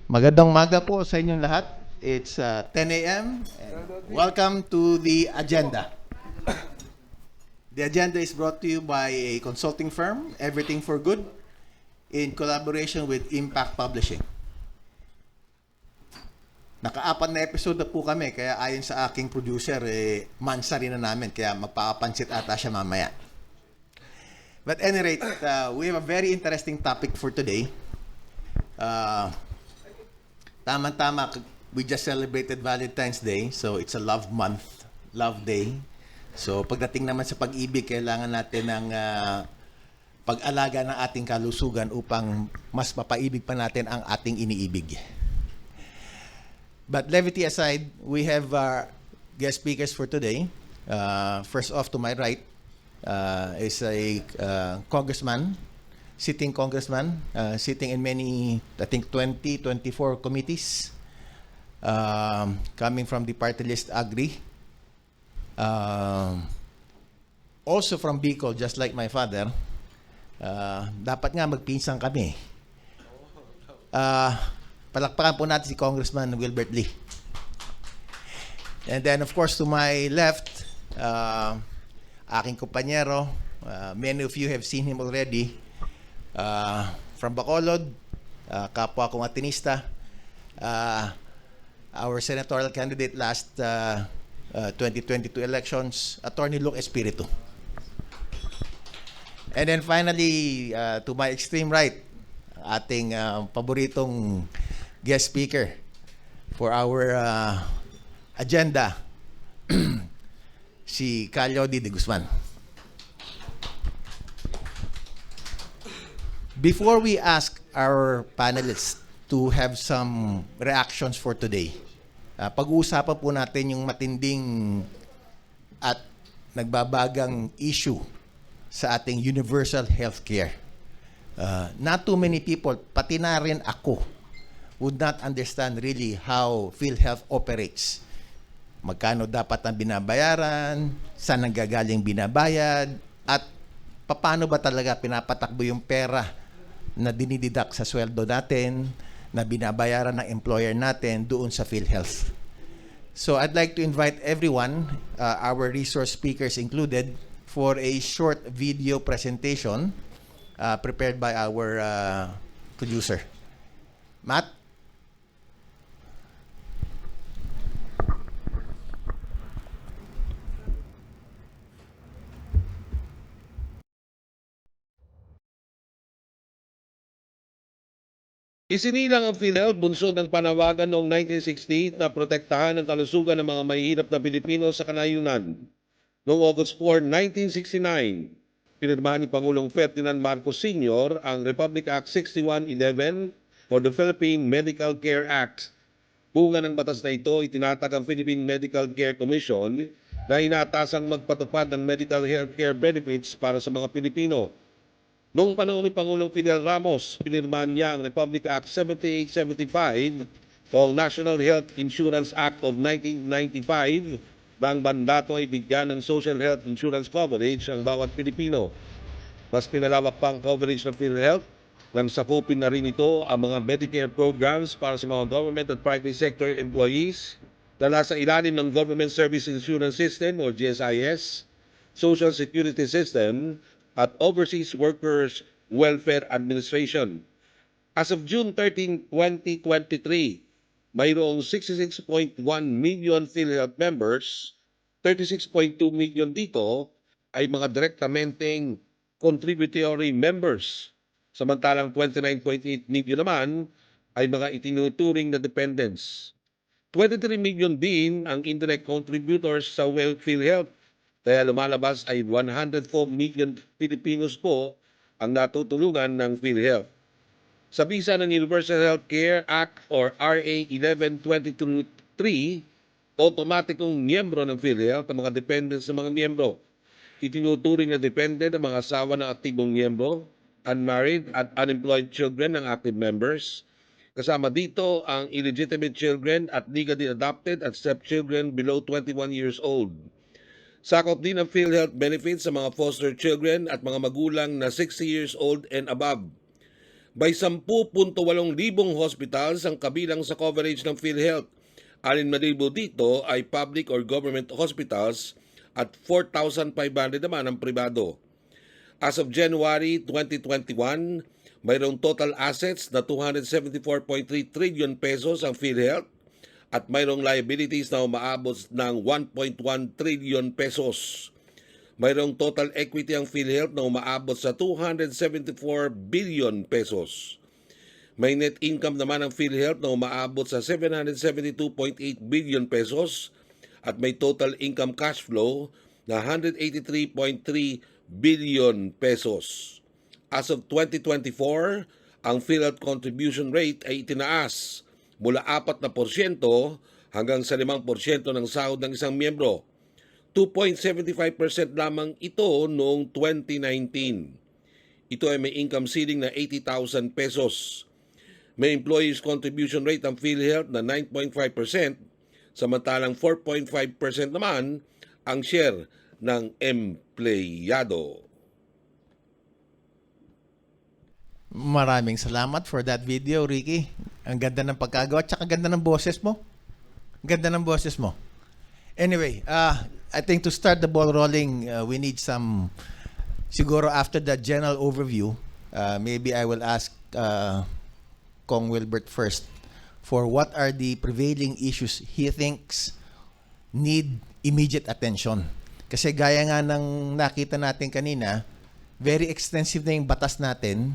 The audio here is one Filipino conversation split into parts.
Magandang maga po sa inyong lahat. It's 10 a.m. Welcome to the agenda. The agenda is brought to you by a consulting firm, Everything for Good, in collaboration with Impact Publishing. Naka-apat na episode na po kami, kaya ayon sa aking producer, mansa rin na namin, kaya magpapansit ata siya mamaya. But at any rate, we have a very interesting topic for today. Tama-tama, we just celebrated Valentine's Day, so it's a love month, love day. So pagdating naman sa pag-ibig, kailangan natin ng pag-alaga ng ating kalusugan upang mas mapaibig pa natin ang ating iniibig. But levity aside, we have guest speakers for today. First off, to my right is a congressman, sitting congressman, sitting in many, I think 20, 24 committees, coming from the party list Agri. Also from Bicol, just like my father. Dapat nga magpinsang kami. Palakpakan po natin si Congressman Wilbert Lee. And then of course to my left, aking kumpanyero, many of you have seen him already, from Bacolod, kapwa kong Atinista, our senatorial candidate last 2022 elections, Attorney Luke Espiritu. And then finally, to my extreme right, ating paboritong guest speaker for our agenda, si Calyodi de Guzman. Before we ask our panelists to have some reactions for today, pag-uusapan po natin yung matinding at nagbabagang issue sa ating universal healthcare. Not too many people, pati na rin ako, would not understand really how PhilHealth operates. Magkano dapat ang binabayaran, saan nanggagaling binabayad, at paano ba talaga pinapatakbo yung pera na dinididak sa sweldo natin, na binabayaran ng employer natin doon sa PhilHealth. So I'd like to invite everyone, our resource speakers included, for a short video presentation prepared by our producer. Matt? Isinilang ang PhilHealth bunsod ng panawagan noong 1960 na protektahan ang kalusugan ng mga mahihirap na Pilipino sa kanayunan. Noong August 4, 1969, pinirmahan ni Pangulong Ferdinand Marcos Sr. ang Republic Act 6111 for the Philippine Medical Care Act. Bunga ng batas na ito, itinatag ang Philippine Medical Care Commission na inatasang magpatupad ng medical health care benefits para sa mga Pilipino. Noong panahon ni Pangulong Fidel Ramos, pinirmahan niya ang Republic Act 7875 o National Health Insurance Act of 1995 na ang mandato ay bigyan ng social health insurance coverage ang bawat Pilipino. Mas pinalawak pa ang coverage ng PhilHealth nang sakupin na rin ito ang mga Medicare programs para sa mga government at private sector employees na nasa ilalim ng Government Service Insurance System o GSIS, Social Security System, at Overseas Workers Welfare Administration. As of June 13, 2023, mayroong 66.1 million PhilHealth members, 36.2 million dito ay mga direktamenteng contributory members. Samantalang 29.8 million naman ay mga itinuturing na dependents. 23 million din ang indirect contributors sa PhilHealth. Kaya lumalabas ay 104 million Filipinos po ang natutulungan ng PhilHealth. Sa bisa ng Universal Health Care Act or RA 11223, automatikong miyembro ng PhilHealth ang mga dependents ng mga miyembro. Itinuturing na dependent ang mga asawa ng aktibong miyembro, unmarried at unemployed children ng active members, Kasama dito ang illegitimate children at legally adopted at stepchildren below 21 years old. Sakop din ang PhilHealth benefits sa mga foster children at mga magulang na 60 years old and above. May 10.8 libong hospitals ang kabilang sa coverage ng PhilHealth. 6,000 dito ay public or government hospitals at 4,500 naman ang pribado. As of January 2021, mayroong total assets na 274.3 trillion pesos ang PhilHealth at mayroong liabilities na umaabot ng 1.1 trillion pesos. Mayroong total equity ang PhilHealth na umaabot sa 274 billion pesos. May net income naman ang PhilHealth na umaabot sa 772.8 billion pesos at may total income cash flow na 183.3 billion pesos. As of 2024, ang PhilHealth contribution rate ay itinaas mula 4% hanggang sa 5% ng sahod ng isang miyembro. 2.75% lamang ito noong 2019. Ito ay may income ceiling na 80,000 pesos. May employees contribution rate ang PhilHealth na 9.5%, samantalang 4.5% naman ang share ng empleyado. Maraming salamat for that video, Ricky. Ang ganda ng pagkagawa, tsaka ganda ng boses mo. Ganda ng boses mo. Anyway, I think to start the ball rolling, we need some, siguro after the general overview, maybe I will ask Kong Wilbert first for what are the prevailing issues he thinks need immediate attention. Kasi gaya nga ng nakita natin kanina, very extensive na yung batas natin,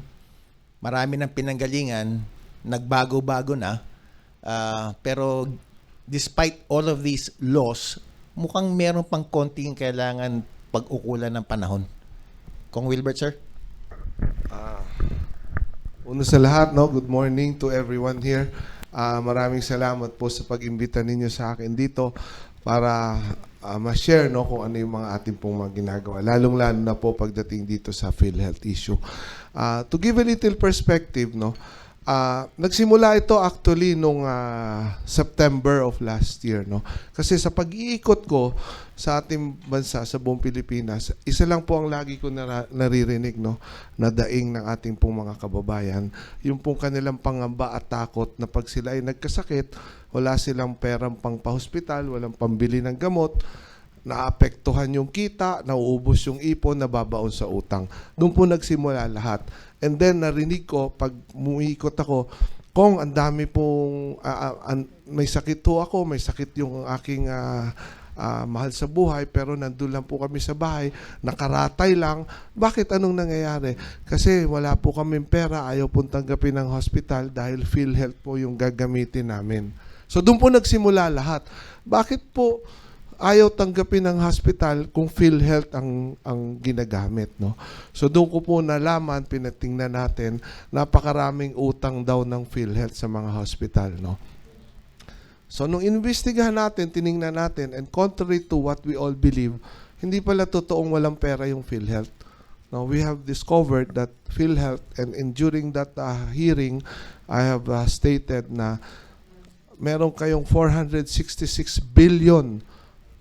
marami ng pinanggalingan, nagbago-bago na, pero despite all of these laws, mukhang meron pang konting kailangan pag-ukulan ng panahon. Kong Wilbert, sir? Una sa lahat, good morning to everyone here. Maraming salamat po sa pag-imbita ninyo sa akin dito para ma-share kung ano yung mga ating pong mga ginagawa. Lalong-lalo na po pagdating dito sa PhilHealth issue. To give a little perspective, nagsimula ito actually nung September of last year. Kasi sa pag-iikot ko sa ating bansa, sa buong Pilipinas, isa lang po ang lagi ko naririnig na daing ng ating pong mga kababayan. Yung pong kanilang pangamba at takot na pag sila ay nagkasakit, wala silang perang pang pahospital, walang pambili ng gamot, naapektuhan yung kita, nauubos yung ipon, nababaon sa utang. Doon po nagsimula lahat. And then narinig ko, pag muikot ako, Kong, ang dami pong, may sakit po ako, may sakit yung aking mahal sa buhay, pero nandun lang po kami sa bahay, nakaratay lang. Bakit anong nangyayari? Kasi wala po kaming pera, ayaw pong tanggapin ng hospital dahil PhilHealth po yung gagamitin namin. So doon po nagsimula lahat. Bakit po ayaw tanggapin ng hospital kung PhilHealth ang ginagamit, So doon ko po nalaman, pinatingnan natin, napakaraming utang daw ng PhilHealth sa mga hospital, So nung investigahan natin, tiningnan natin, and contrary to what we all believe, hindi pala totoong walang pera yung PhilHealth. Now, we have discovered that PhilHealth, and during that hearing, I have stated na meron kayong 466 billion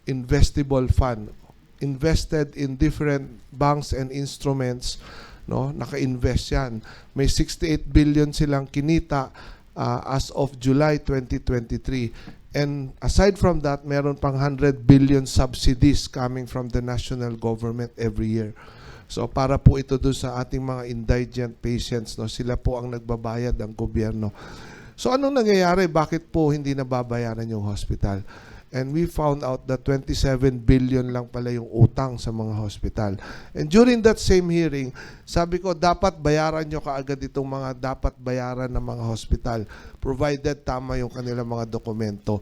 investable fund invested in different banks and instruments, naka-invest yan. May 68 billion silang kinita as of July 2023. And aside from that, meron pang 100 billion subsidies coming from the national government every year. So para po ito doon sa ating mga indigent patients, sila po ang nagbabayad, ang gobyerno. So anong nangyayari? Bakit po hindi nababayaran yung hospital? And we found out that 27 billion lang pala yung utang sa mga hospital. And during that same hearing, sabi ko, dapat bayaran nyo kaagad itong mga dapat bayaran ng mga hospital, provided tama yung kanilang mga dokumento.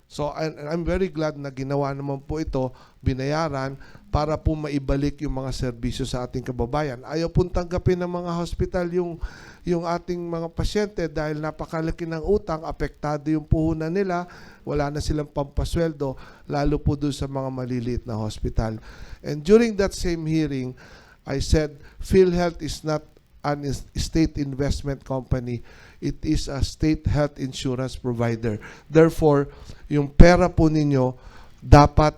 So I'm very glad na ginawa naman po ito, binayaran, para po maibalik yung mga serbisyo sa ating kababayan. Ayaw pong tanggapin ng mga hospital yung ating mga pasyente dahil napakalaki ng utang, apektado yung puhunan nila, wala na silang pampasweldo, lalo po doon sa mga maliliit na hospital. And during that same hearing, I said, PhilHealth is not an state investment company. It is a state health insurance provider. Therefore, yung pera po ninyo dapat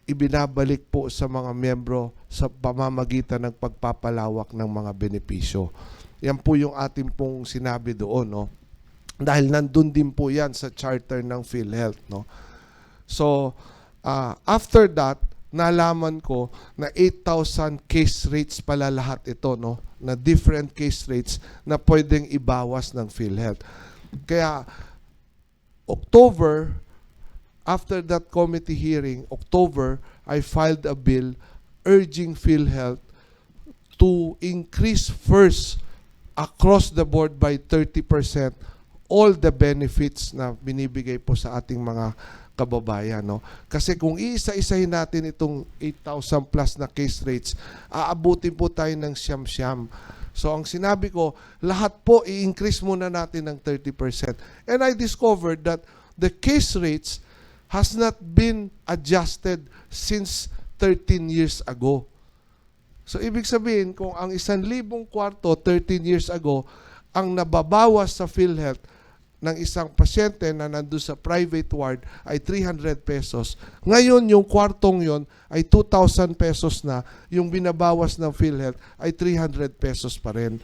ibinabalik po sa mga miyembro sa pamamagitan ng pagpapalawak ng mga benepisyo. Yan po yung ating pong sinabi doon, no? Dahil nandun din po yan sa charter ng PhilHealth, no? So, after that, nalaman ko na 8,000 case rates pala lahat ito, no? Na different case rates na pwedeng ibawas ng PhilHealth. Kaya, October, after that committee hearing, October, I filed a bill urging PhilHealth to increase first across the board by 30% all the benefits na binibigay po sa ating mga kababayan, no? Kasi kung iisa-isahin natin itong 8,000 plus na case rates, aabutin po tayo ng siyam-siyam. So ang sinabi ko, lahat po i-increase muna natin ng 30%. And I discovered that the case rates has not been adjusted since 13 years ago. So ibig sabihin, kung ang 1,000 kwarto 13 years ago, ang nababawas sa PhilHealth ng isang pasyente na nandun sa private ward ay 300 pesos. Ngayon, yung kwartong yon ay 2,000 pesos na, yung binabawas ng PhilHealth ay 300 pesos pa rin.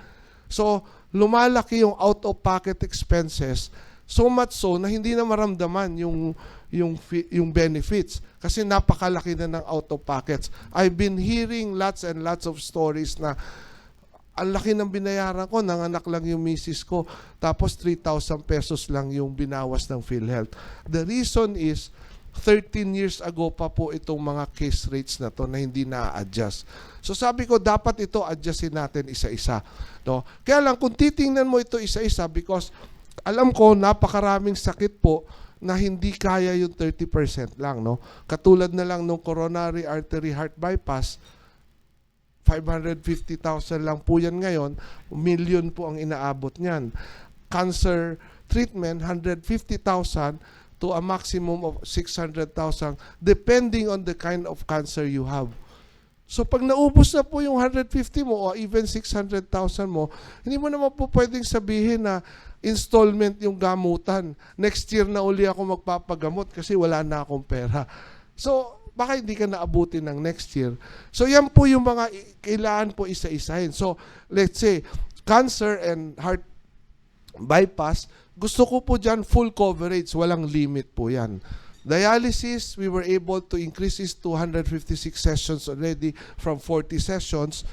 So, lumalaki yung out-of-pocket expenses, so much so na hindi na maramdaman yung benefits kasi napakalaki na ng out-of-pockets. I've been hearing lots and lots of stories na ang laki ng binayaran ko, nanganak lang yung misis ko, tapos 3,000 pesos lang yung binawas ng PhilHealth. The reason is, 13 years ago pa po itong mga case rates na to na hindi na-adjust. So sabi ko, dapat ito adjustin natin isa-isa. No? Kaya lang, kung titingnan mo ito isa-isa, because alam ko, napakaraming sakit po na hindi kaya yung 30% lang. No? Katulad na lang nung coronary artery heart bypass, 550,000 lang po yan ngayon, million po ang inaabot niyan. Cancer treatment, 150,000 to a maximum of 600,000 depending on the kind of cancer you have. So pag naubos na po yung 150 mo o even 600,000 mo, hindi mo naman po pwedeng sabihin na installment yung gamutan. Next year na uli ako magpapagamot kasi wala na akong pera. So, baka hindi ka naabutin ng next year. So, yan po yung mga kailangan po isa-isahin. So, let's say, cancer and heart bypass, gusto ko po dyan full coverage. Walang limit po yan. Dialysis, we were able to increase this to 156 sessions already from 40 sessions,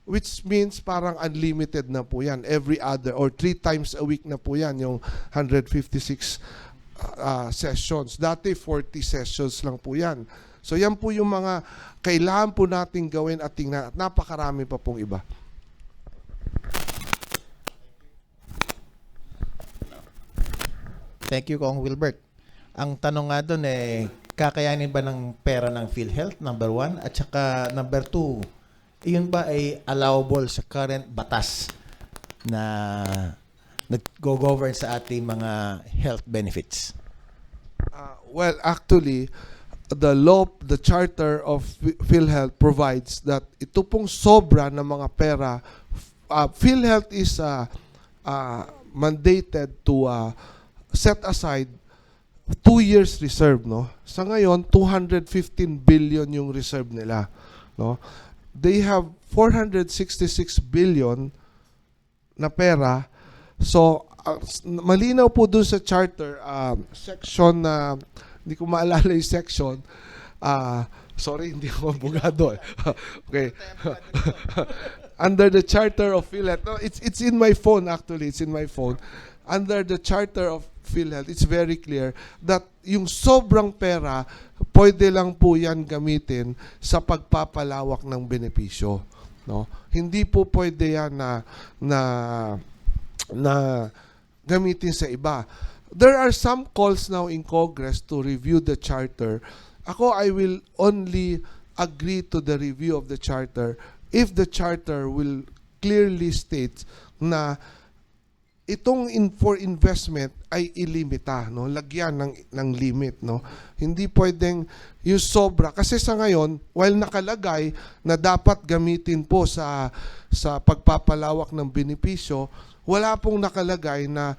which means parang unlimited na po yan. Every other or 3 times a week na po yan, yung 156 sessions. Dati 40 sessions lang po yan. So yan po yung mga kailangan po nating gawin at tingnan. At napakarami pa pong iba. Thank you, Kong Wilbert. Ang tanong nga doon kakayanin ba ng pera ng PhilHealth, number 1? At saka number 2, iyon ba ay allowable sa current batas na nag-govern sa ating mga health benefits? Well, actually, the law, the charter of PhilHealth provides that ito pong sobra ng mga pera, PhilHealth is mandated to set aside 2 years reserve, no? Sa ngayon, 215 billion yung reserve nila, no? They have 466 billion na pera. So, malinaw po dun sa charter, section na hindi ko maalala yung section. Sorry, hindi ko abogado. Okay. Under the charter of PhilHealth. No, it's in my phone actually. It's in my phone. Under the charter of PhilHealth, it's very clear that yung sobrang pera, pwede lang po yan gamitin sa pagpapalawak ng benepisyo. No? Hindi po pwede yan na gamitin sa iba. There are some calls now in Congress to review the charter. Ako, I will only agree to the review of the charter if the charter will clearly state na itong for investment ay ilimita, no? Lagyan ng limit, no? Hindi pwedeng yung sobra kasi sa ngayon, while nakalagay na dapat gamitin po sa pagpapalawak ng benepisyo, wala pong nakalagay na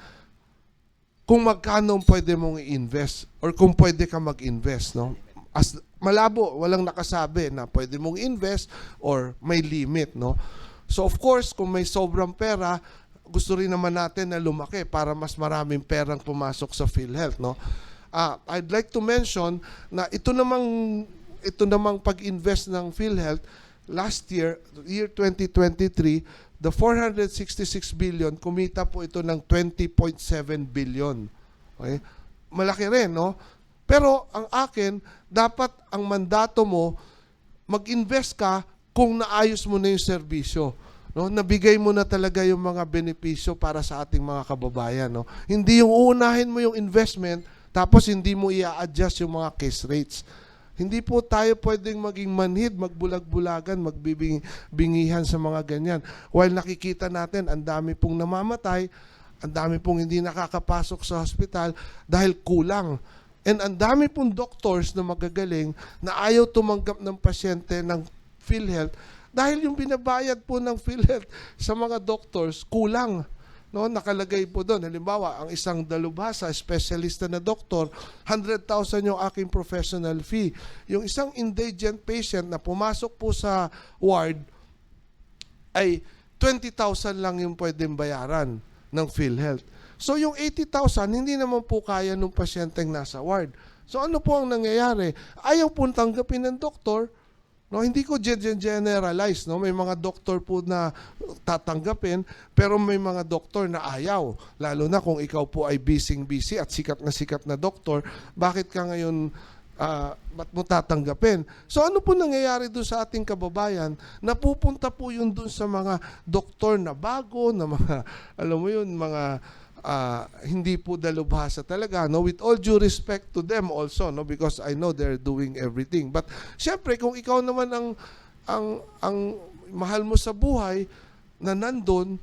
kung magkano pwede mong i-invest or kung pwede ka mag-invest, no? As malabo, walang nakasabi na pwede mong invest or may limit, no? So of course, kung may sobrang pera, gusto rin naman natin na lumaki para mas maraming perang pumasok sa PhilHealth, no? I'd like to mention na ito namang pag-invest ng PhilHealth last year 2023, the 466 billion, kumita po ito ng 20.7 billion. Okay? Malaki rin, no? Pero ang akin, dapat ang mandato mo, mag-invest ka kung naayos mo na yung serbisyo. No, nabigay mo na talaga yung mga benepisyo para sa ating mga kababayan, no. Hindi yung uunahin mo yung investment tapos hindi mo i-adjust yung mga case rates. Hindi po tayo pwedeng maging manhid, magbulag-bulagan, magbibingihan sa mga ganyan. While nakikita natin ang dami pong namamatay, ang dami pong hindi nakakapasok sa hospital dahil kulang. And ang dami pong doctors na magagaling na ayaw tumanggap ng pasyente ng PhilHealth dahil yung binabayad po ng PhilHealth sa mga doctors, kulang. No, nakalagay po doon. Halimbawa, ang isang dalubhasa, specialista na doktor, 100,000 yung aking professional fee. Yung isang indigent patient na pumasok po sa ward, ay 20,000 lang yung pwedeng bayaran ng PhilHealth. So yung 80,000, hindi naman po kaya ng pasyenteng nasa ward. So ano po ang nangyayari? Ayaw po tanggapin ng doktor. No, hindi ko generalize, no. May mga doktor po na tatanggapin, pero may mga doktor na ayaw. Lalo na kung ikaw po ay busy at sikat na doktor, bakit ka ngayon ba't mo tatanggapin? So ano po nangyayari doon sa ating kababayan? Napupunta po yun doon sa mga doktor na bago, na mga, alam mo yun, mga hindi po dalubhasa talaga, no, with all due respect to them also, no, because I know they're doing everything, but syempre kung ikaw naman ang mahal mo sa buhay na nandun,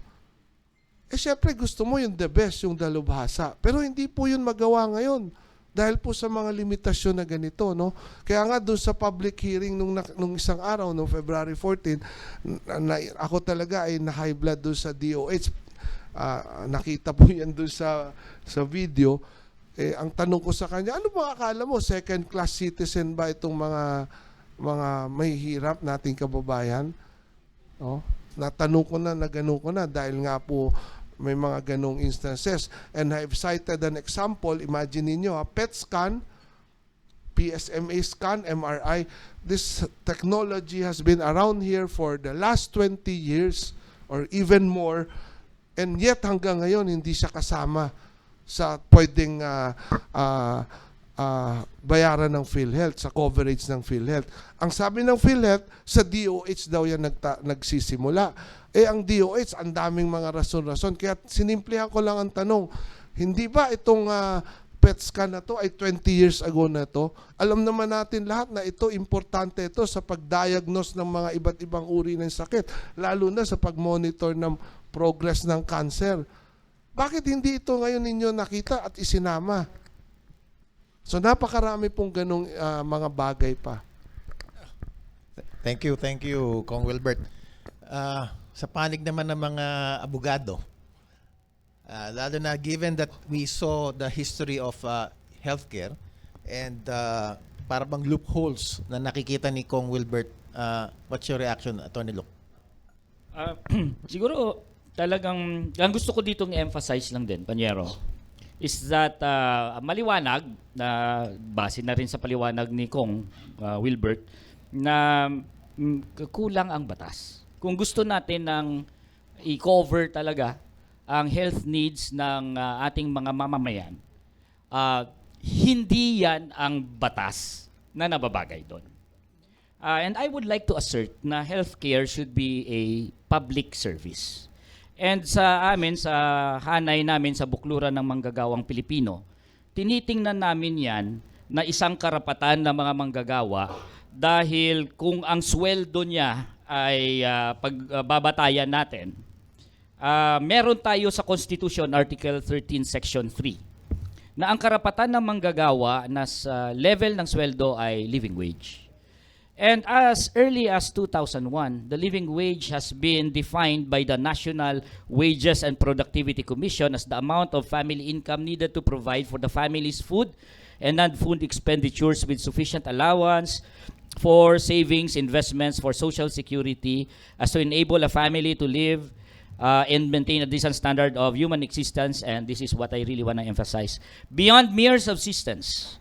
syempre gusto mo yung the best, yung dalubhasa, pero hindi po yun magawa ngayon dahil po sa mga limitasyon na ganito, no. Kaya nga doon sa public hearing nung isang araw, no, February 14, ako talaga ay na-high blood doon sa DOH. Nakita po yan doon sa video. Ang tanong ko sa kanya, ano ba akala mo, second class citizen ba itong mga may hirap nating kababayan? No? Natanong ko na, nagano ko na dahil nga po may mga ganong instances. And I've cited an example, imagine niyo, PET scan, PSMA scan, MRI. This technology has been around here for the last 20 years or even more. And yet hanggang ngayon hindi siya kasama sa pwedeng bayaran ng PhilHealth, sa coverage ng PhilHealth. Ang sabi ng PhilHealth, sa DOH daw yan nagsisimula. Ang DOH, ang daming mga rason-rason. Kaya sinimplihan ko lang ang tanong, hindi ba itong PET scan na to ay 20 years ago na to? Alam naman natin lahat na ito, importante ito sa pag-diagnose ng mga iba't ibang uri ng sakit, lalo na sa pag-monitor ng progress ng cancer. Bakit hindi ito ngayon ninyo nakita at isinama? So napakarami pong ganong mga bagay pa. Thank you, Kong Wilbert. Sa panig naman ng mga abogado, lalo na given that we saw the history of healthcare and para bang loopholes na nakikita ni Kong Wilbert, what's your reaction, Atty. Luc? Siguro talagang ang gusto ko ditong emphasize lang din, Panyero, is that maliwanag na base na rin sa paliwanag ni Kong Wilbert na kulang ang batas. Kung gusto natin ng i-cover talaga ang health needs ng ating mga mamamayan, hindi yan ang batas na nababagay doon. And I would like to assert na healthcare should be a public service. And sa amin, sa hanay namin sa Bukluran ng Manggagawang Pilipino, tinitingnan namin yan na isang karapatan ng mga manggagawa dahil kung ang sweldo niya ay pagbabatayan natin, meron tayo sa Constitution Article 13 Section 3 na ang karapatan ng manggagawa na sa level ng sweldo ay living wage. And as early as 2001, the living wage has been defined by the National Wages and Productivity Commission as the amount of family income needed to provide for the family's food and non-food expenditures with sufficient allowance for savings, investments, for social security, as to enable a family to live and maintain a decent standard of human existence. And this is what I really want to emphasize. Beyond mere subsistence.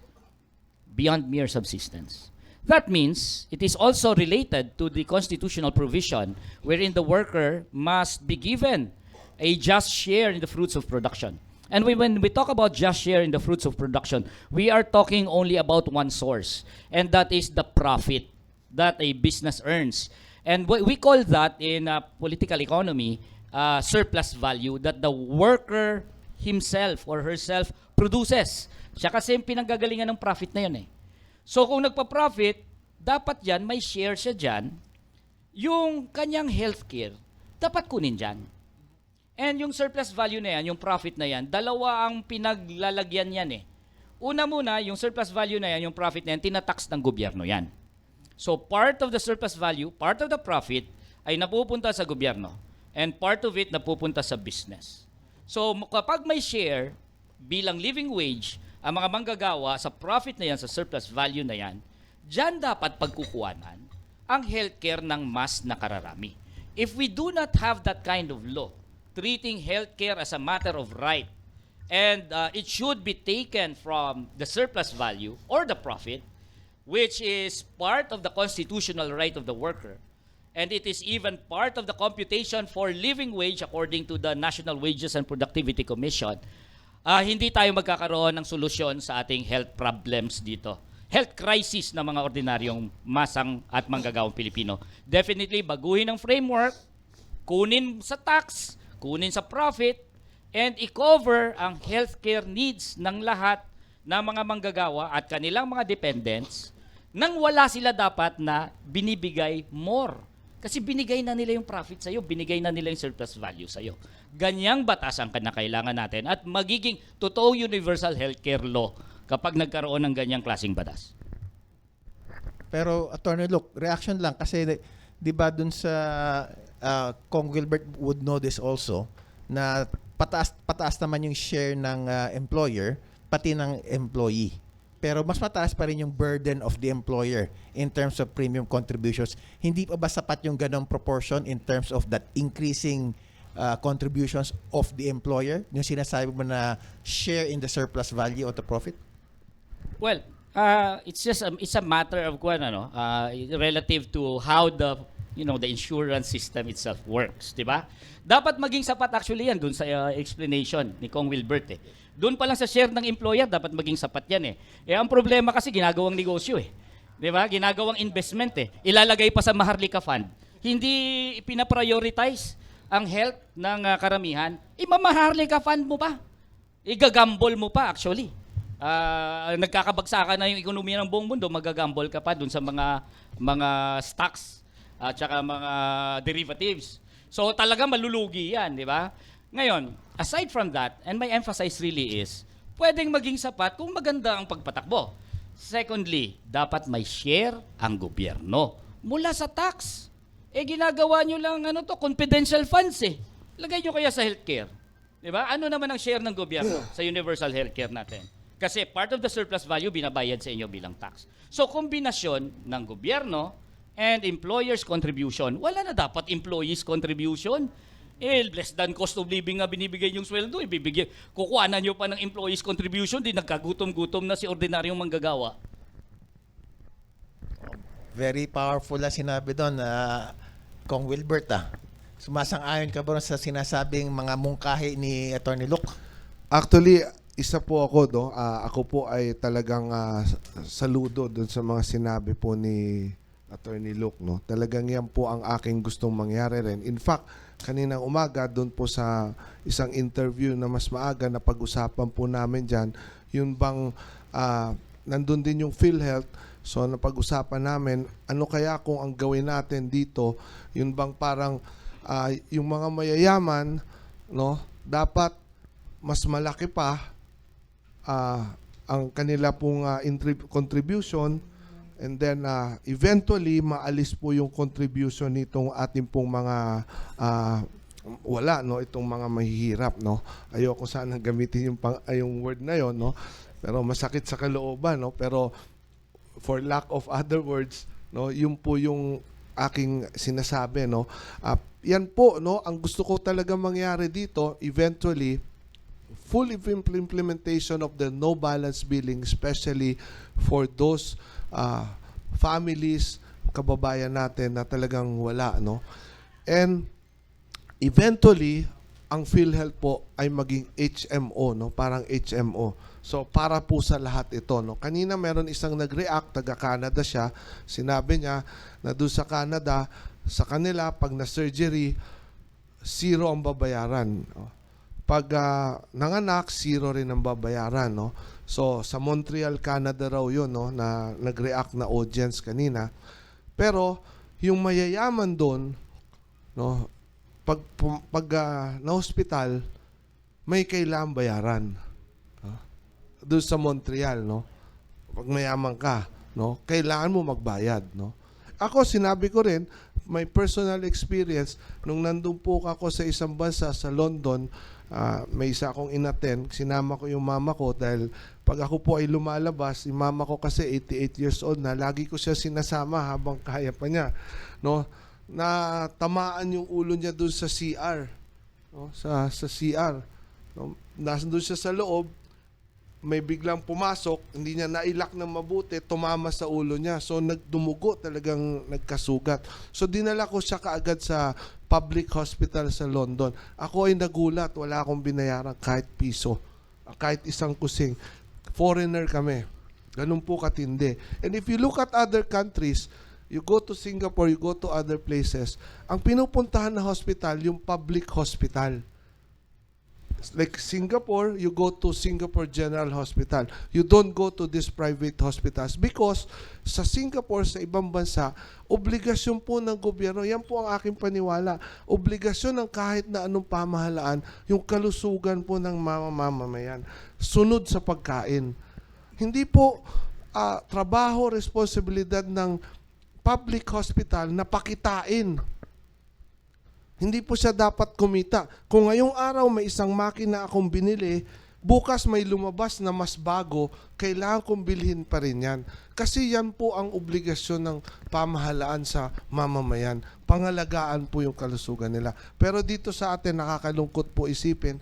Beyond mere subsistence. That means it is also related to the constitutional provision wherein the worker must be given a just share in the fruits of production. And when we talk about just share in the fruits of production, we are talking only about one source, and that is the profit that a business earns. And we call that in political economy surplus value that the worker himself or herself produces. Siya kasi yung pinanggagalingan ng profit na yun eh. So kung nagpa-profit, dapat yan, may share siya dyan. Yung kanyang healthcare, dapat kunin dyan. And yung surplus value na yan, yung profit na yan, dalawa ang pinaglalagyan yan eh. Una muna, yung surplus value na yan, yung profit na yan, tinatax ng gobyerno yan. So part of the surplus value, part of the profit, ay napupunta sa gobyerno. And part of it napupunta sa business. So kapag may share, bilang living wage, ang mga manggagawa sa profit na yan, sa surplus value na yan, dyan dapat pagkukuhanan ang healthcare ng mas nakararami. If we do not have that kind of law, treating healthcare as a matter of right, and it should be taken from the surplus value or the profit, which is part of the constitutional right of the worker, and it is even part of the computation for living wage according to the National Wages and Productivity Commission, hindi tayo magkakaroon ng solusyon sa ating health problems dito. Health crisis ng mga ordinaryong masang at manggagawang Pilipino. Definitely, baguhin ang framework, kunin sa tax, kunin sa profit, and i-cover ang healthcare needs ng lahat ng mga manggagawa at kanilang mga dependents nang wala sila dapat na binibigay more. Kasi binigay na nila yung profit sa'yo, binigay na nila yung surplus value sa'yo. Ganyang batas ang kinakailangan natin at magiging totoong universal healthcare law kapag nagkaroon ng ganyang klaseng batas. Pero Attorney Luke, reaction lang kasi 'di ba dun sa Kong Wilbert would know this also na pataas naman yung share ng employer pati ng employee. Pero mas mataas pa rin yung burden of the employer in terms of premium contributions. Hindi pa ba sapat yung ganong proportion in terms of that increasing contributions of the employer? Yung sinasabi mo na share in the surplus value of the profit? Well, it's a matter of relative to how the insurance system itself works, 'di ba? Dapat maging sapat actually yan dun sa explanation ni Kong Wilbert eh. Doon pa lang sa share ng employer dapat maging sapat yan eh. Ang problema kasi ginagawang negosyo eh. 'Di ba? Ginagawang investment eh. Ilalagay pa sa Maharlika Fund. Hindi pina-prioritize ang health ng karamihan. Mamaharlika Fund mo pa. Igagamble mo pa actually. Nagkakabagsakan na yung ekonomiya ng buong mundo, magagamble ka pa dun sa mga stocks at saka mga derivatives. So talaga malulugi yan, di ba? Ngayon, aside from that, and my emphasis really is, pwedeng maging sapat kung maganda ang pagpatakbo. Secondly, dapat may share ang gobyerno mula sa tax. Ginagawa nyo lang confidential funds eh. Lagay nyo kaya sa healthcare. Di ba? Ano naman ang share ng gobyerno sa universal healthcare natin? Kasi part of the surplus value binabayad sa inyo bilang tax. So kombinasyon ng gobyerno and employers' contribution. Wala na dapat employees' contribution. Less than cost of living nga binibigay yung sweldo. Kukuhanan nyo pa ng employees' contribution, di nagkagutom-gutom na si ordinaryong manggagawa. Very powerful na sinabi doon Kong Wilbert Sumasang-ayon ka ba sa sinasabing mga mungkahi ni Attorney Luke? Actually, isa po ako, no? Ako po ay talagang saludo doon sa mga sinabi po ni Attorney Luke, no? Talagang yan po ang aking gustong mangyari rin. In fact, kaninang umaga doon po sa isang interview na mas maaga na pag-usapan po namin dyan, yun bang nandun din yung PhilHealth. So napag-usapan namin, ano kaya kung ang gawin natin dito, yun bang parang yung mga mayayaman, no, dapat mas malaki pa ang kanila pong contribution, and then eventually maalis po yung contribution nitong ating pong mga wala, no, itong mga mahihirap, no. Ayoko sana gamitin yung word na yon, no, pero masakit sa kalooban, no, pero for lack of other words, no, yun po yung aking sinasabi, no. Yan po, no, ang gusto ko talaga mangyari dito eventually, full implementation of the no balance billing, especially for those families, kababayan natin na talagang wala, no. And eventually, ang PhilHealth po ay maging HMO, no, parang HMO. So para po sa lahat ito, no. Kanina meron isang nag-react, taga-Canada siya, sinabi niya na doon sa Canada, sa kanila pag na-surgery, 0 ang babayaran, no? Pag nanganak, 0 rin ang babayaran, no? So, sa Montreal, Canada raw yun, no, na nag-react na audience kanina. Pero, yung mayayaman doon, no, pag na-hospital, may kailangan bayaran. Doon sa Montreal, no? Pag mayaman ka, no, kailangan mo magbayad, no? Ako, sinabi ko rin, may personal experience, nung nandun po ako sa isang bansa, sa London, may isa akong inattend, sinama ko yung mama ko dahil pag ako po ay lumalabas, yung mama ko kasi 88 years old na, lagi ko siya sinasama habang kaya pa niya, no, na tamaan yung ulo niya doon sa CR, no, sa CR, no, nandun siya sa loob, may biglang pumasok, hindi niya nailak ng mabuti, tumama sa ulo niya. So, nagdumugo, talagang nagkasugat. So, dinala ko siya kaagad sa public hospital sa London. Ako ay nagulat, wala akong binayaran kahit piso, kahit isang kusing. Foreigner kami. Ganun po katindi. And if you look at other countries, you go to Singapore, you go to other places, ang pinupuntahan na hospital, yung public hospital. Like Singapore, you go to Singapore General Hospital. You don't go to these private hospitals because sa Singapore, sa ibang bansa, obligasyon po ng gobyerno, yan po ang aking paniwala, obligasyon ng kahit na anong pamahalaan, yung kalusugan po ng mamamayan, sunod sa pagkain. Hindi po trabaho, responsibilidad ng public hospital na pakitain. Hindi po siya dapat kumita. Kung ngayong araw may isang makina akong binili, bukas may lumabas na mas bago, kailangan kong bilhin pa rin yan. Kasi yan po ang obligasyon ng pamahalaan sa mamamayan. Pangalagaan po yung kalusugan nila. Pero dito sa atin, nakakalungkot po isipin,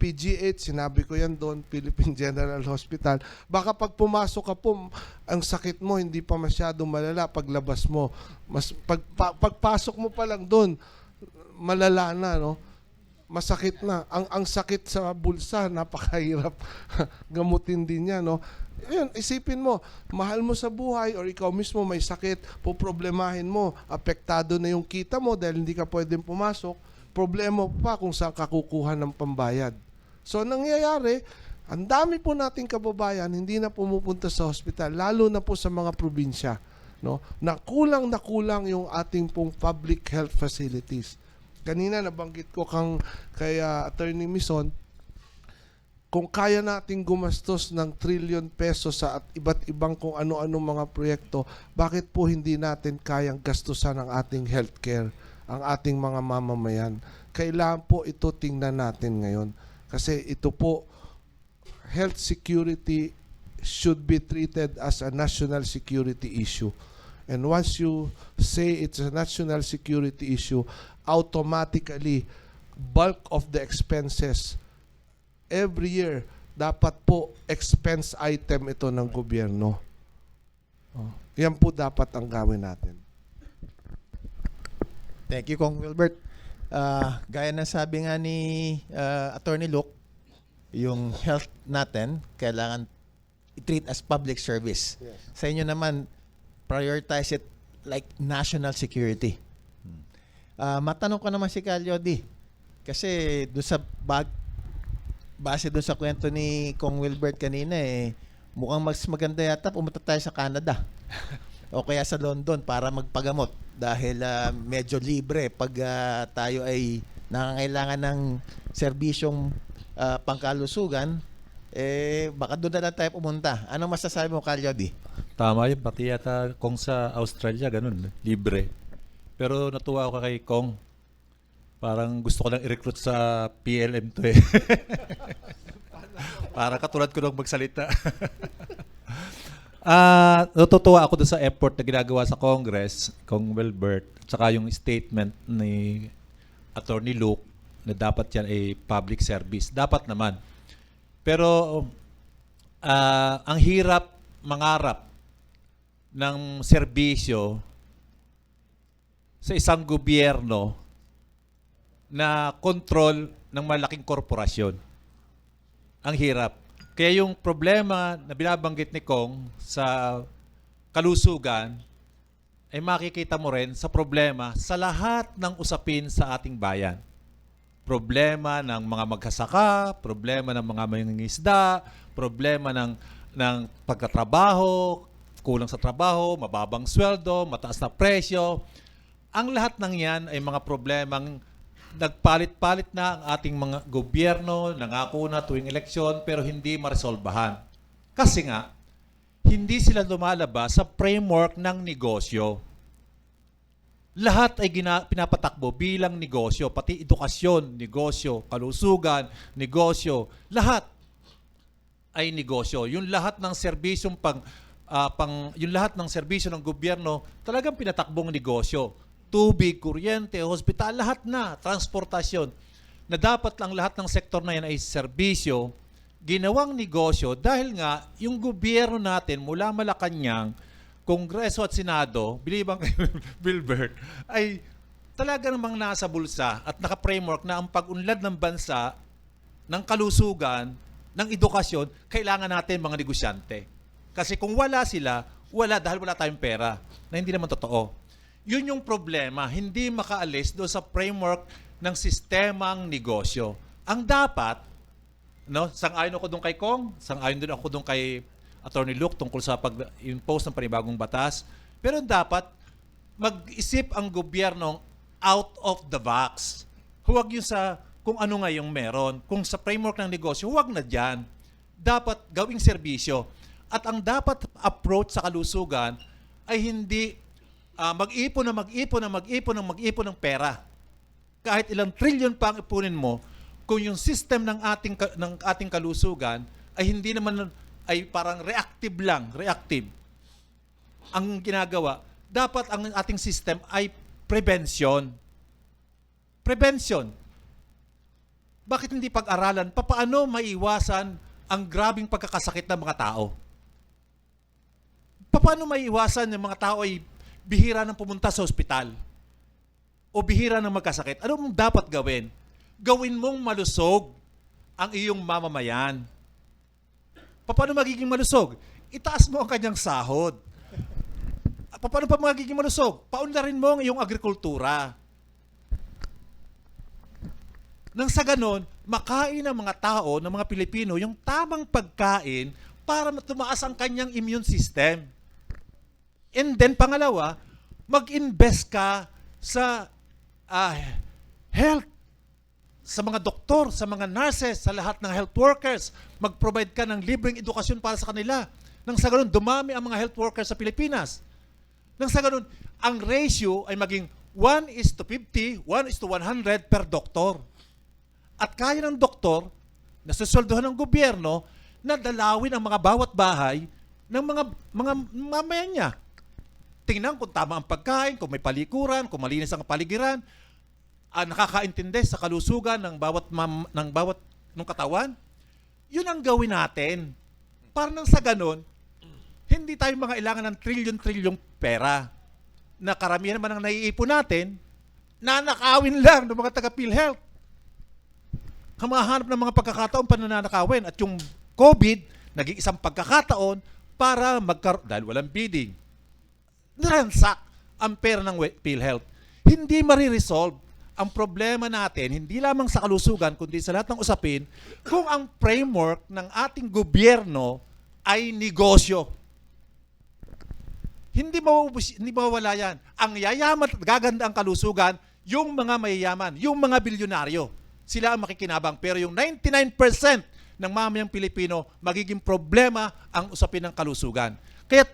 PGH, sinabi ko yan doon, Philippine General Hospital, baka pag pumasok ka po, ang sakit mo, hindi pa masyadong malala paglabas mo. Pagpasok mo pa lang doon, malala na, no? Masakit na. Ang sakit sa bulsa, napakahirap gamutin din niya, no? Ayun, isipin mo, mahal mo sa buhay or ikaw mismo may sakit, poproblemahin mo, apektado na yung kita mo dahil hindi ka pwedeng pumasok, problema pa kung saan ka kukuha ng pambayad. So, nangyayari, ang dami po nating kababayan hindi na pumupunta sa hospital, lalo na po sa mga probinsya, no? Na kulang yung ating pong public health facilities. Kanina nabanggit ko kay Attorney Mison, kung kaya nating gumastos ng trillion pesos sa iba't ibang kung ano-ano mga proyekto, bakit po hindi natin kayang gastusan ang ating healthcare, ang ating mga mamamayan? Kailangan po ito tingnan natin ngayon. Kasi ito po, health security should be treated as a national security issue. And once you say it's a national security issue, automatically, bulk of the expenses every year, dapat po expense item ito ng gobyerno. Yan po dapat ang gawin natin. Thank you, Kong Wilbert. Gaya ng sabi nga ni Attorney Luke, yung health natin, kailangan i-treat as public service. Yes. Sa inyo naman, prioritize it like national security. Matanong ko naman si Calyodi, kasi doon sa base doon sa kwento ni Kong Wilbert kanina, mukhang mas maganda yata pumunta tayo sa Canada. o kaya sa London para magpagamot dahil medyo libre pag tayo ay nangangailangan ng serbisyong pangkalusugan, baka doon na lang tayo pumunta. Anong masasabi mo, Calyodi? Tama yun, pati yata kung sa Australia, ganun, libre. Pero natuwa ako kay Kong. Parang gusto ko lang i-recruit sa PLM to eh. Para katulad ko nung magsalita. Natutuwa ako doon sa effort na ginagawa sa Congress, Kong Wilbert, tsaka yung statement ni Attorney Luke na dapat yan ay public service. Dapat naman. Pero ang hirap mangarap ng serbisyo sa isang gobyerno na kontrol ng malaking korporasyon. Ang hirap. Kaya yung problema na binabanggit ni Kong sa kalusugan ay makikita mo rin sa problema sa lahat ng usapin sa ating bayan. Problema ng mga magsasaka, problema ng mga mangingisda, problema ng pagtatrabaho, kulang sa trabaho, mababang sweldo, mataas na presyo. Ang lahat ng yan ay mga problemang nagpalit-palit na ang ating mga gobyerno, nangako na tuwing eleksyon, pero hindi maresolbahan. Kasi nga, hindi sila lumalabas sa framework ng negosyo. Lahat ay pinapatakbo bilang negosyo, pati edukasyon, negosyo, kalusugan, negosyo, lahat ay negosyo. Yung lahat ng serbisyong yung lahat ng serbisyo ng gobyerno, talagang pinatakbong negosyo. Tubig, kuryente, hospital, lahat na, transportasyon, na dapat lang lahat ng sektor na yan ay serbisyo, ginawang negosyo dahil nga yung gobyerno natin mula Malacanang, Kongreso at Senado, bilibang Wilbert, ay talaga namang nasa bulsa at naka-framework na ang pag-unlad ng bansa, ng kalusugan, ng edukasyon, kailangan natin mga negosyante. Kasi kung wala sila, wala dahil wala tayong pera, na hindi naman totoo. Yun yung problema, hindi makaalis doon sa framework ng sistemang negosyo. Ang dapat, sang-ayon ako doon kay Kong, sang-ayon din ako doon kay Attorney Luke tungkol sa pag-impose ng panibagong batas, pero dapat mag-isip ang gobyerno out of the box. Huwag yung sa kung ano nga yung meron. Kung sa framework ng negosyo, huwag na dyan. Dapat gawing serbisyo. At ang dapat approach sa kalusugan ay hindi mag-ipon ng pera. Kahit ilang trilyon pa ang ipunin mo, kung yung system ng ating kalusugan ay hindi naman ay parang reactive. Ang ginagawa, dapat ang ating system ay prevention. Bakit hindi pag-aralan paano maiwasan ang grabing pagkakasakit ng mga tao? Paano maiwasan yung mga tao ay bihira nang pumunta sa ospital o bihira nang magkasakit? Ano mong dapat gawin? Gawin mong malusog ang iyong mamamayan. Paano magiging malusog? Itaas mo ang kanyang sahod. Paano pa magiging malusog? Paunlarin mo ang iyong agrikultura. Nang sa ganon, makain ng mga tao, ng mga Pilipino, yung tamang pagkain para tumaas ang kanyang immune system. And then, pangalawa, mag-invest ka sa health, sa mga doktor, sa mga nurses, sa lahat ng health workers. Mag-provide ka ng libreng edukasyon para sa kanila. Nang sa ganun, dumami ang mga health workers sa Pilipinas. Nang sa ganun, ang ratio ay maging 1:50, 1:100 per doktor. At kaya ng doktor, na susweldohan ng gobyerno, na dalawin ang mga bawat bahay ng mga mamayan niya. Tingnan kung tama ang pagkain, kung may palikuran, kung malinis ang paligiran, nakakaintindi sa kalusugan ng bawat ng katawan. Yun ang gawin natin. Para nang sa ganun, hindi tayo mangailangan ng trilyon-trilyong pera na karamihan naman ang naiipon natin, nanakawin lang ng mga taga-PhilHealth. Kamahanap ng mga pagkakataon pananakawin. At yung COVID, naging isang pagkakataon para dahil walang bidding, niransak ang pera ng PhilHealth. Hindi mariresolve ang problema natin, hindi lamang sa kalusugan, kundi sa lahat ng usapin, kung ang framework ng ating gobyerno ay negosyo. Hindi mauubos, hindi mawawala yan. Ang yayaman at gaganda ang kalusugan, yung mga mayayaman, yung mga bilyonaryo. Sila ang makikinabang. Pero yung 99% ng mamayang Pilipino, magiging problema ang usapin ng kalusugan. Kaya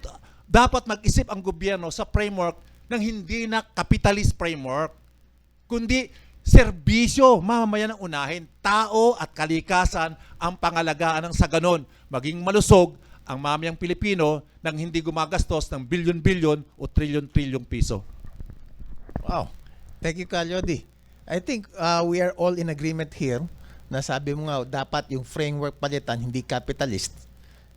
dapat mag-isip ang gobyerno sa framework ng hindi na capitalist framework, kundi serbisyo, mamamayan ang unahin. Tao at kalikasan ang pangalagaan ng sa ganon. Maging malusog ang mamayang Pilipino nang hindi gumagastos ng bilyon-bilyon o trilyon-trilyong piso. Wow. Thank you, Calyodi. I think we are all in agreement here na sabi mo nga, dapat yung framework palitan, hindi capitalist.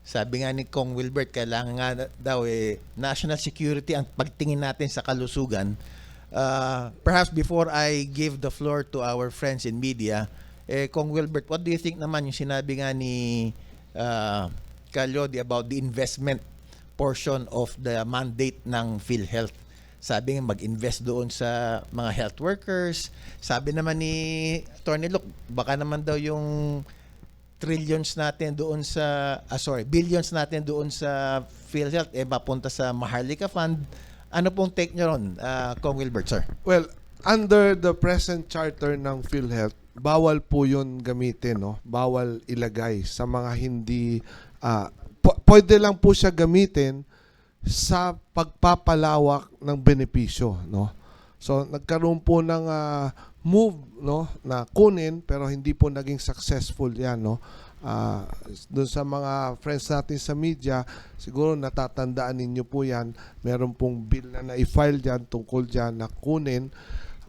Sabi nga ni Kong Wilbert, kailangan nga daw national security ang pagtingin natin sa kalusugan. Perhaps before I give the floor to our friends in media, Kong Wilbert, what do you think naman yung sinabi nga ni Calyodi about the investment portion of the mandate ng PhilHealth? Sabi nga mag-invest doon sa mga health workers. Sabi naman ni Atty. Luc, baka naman daw yung billions natin doon sa PhilHealth mapunta sa Maharlika Fund. Ano pong take nyo ron, Kong Wilbert, sir? Well, under the present charter ng PhilHealth, bawal po yun gamitin, no? Bawal ilagay sa mga hindi, pwede lang po siya gamitin sa pagpapalawak ng benepisyo, no? So, nagkaroon po ng move, no, na kunin, pero hindi po naging successful yan, no? Doon sa mga friends natin sa media, siguro natatandaan ninyo po yan, meron pong bill na na-file dyan tungkol dyan na kunin,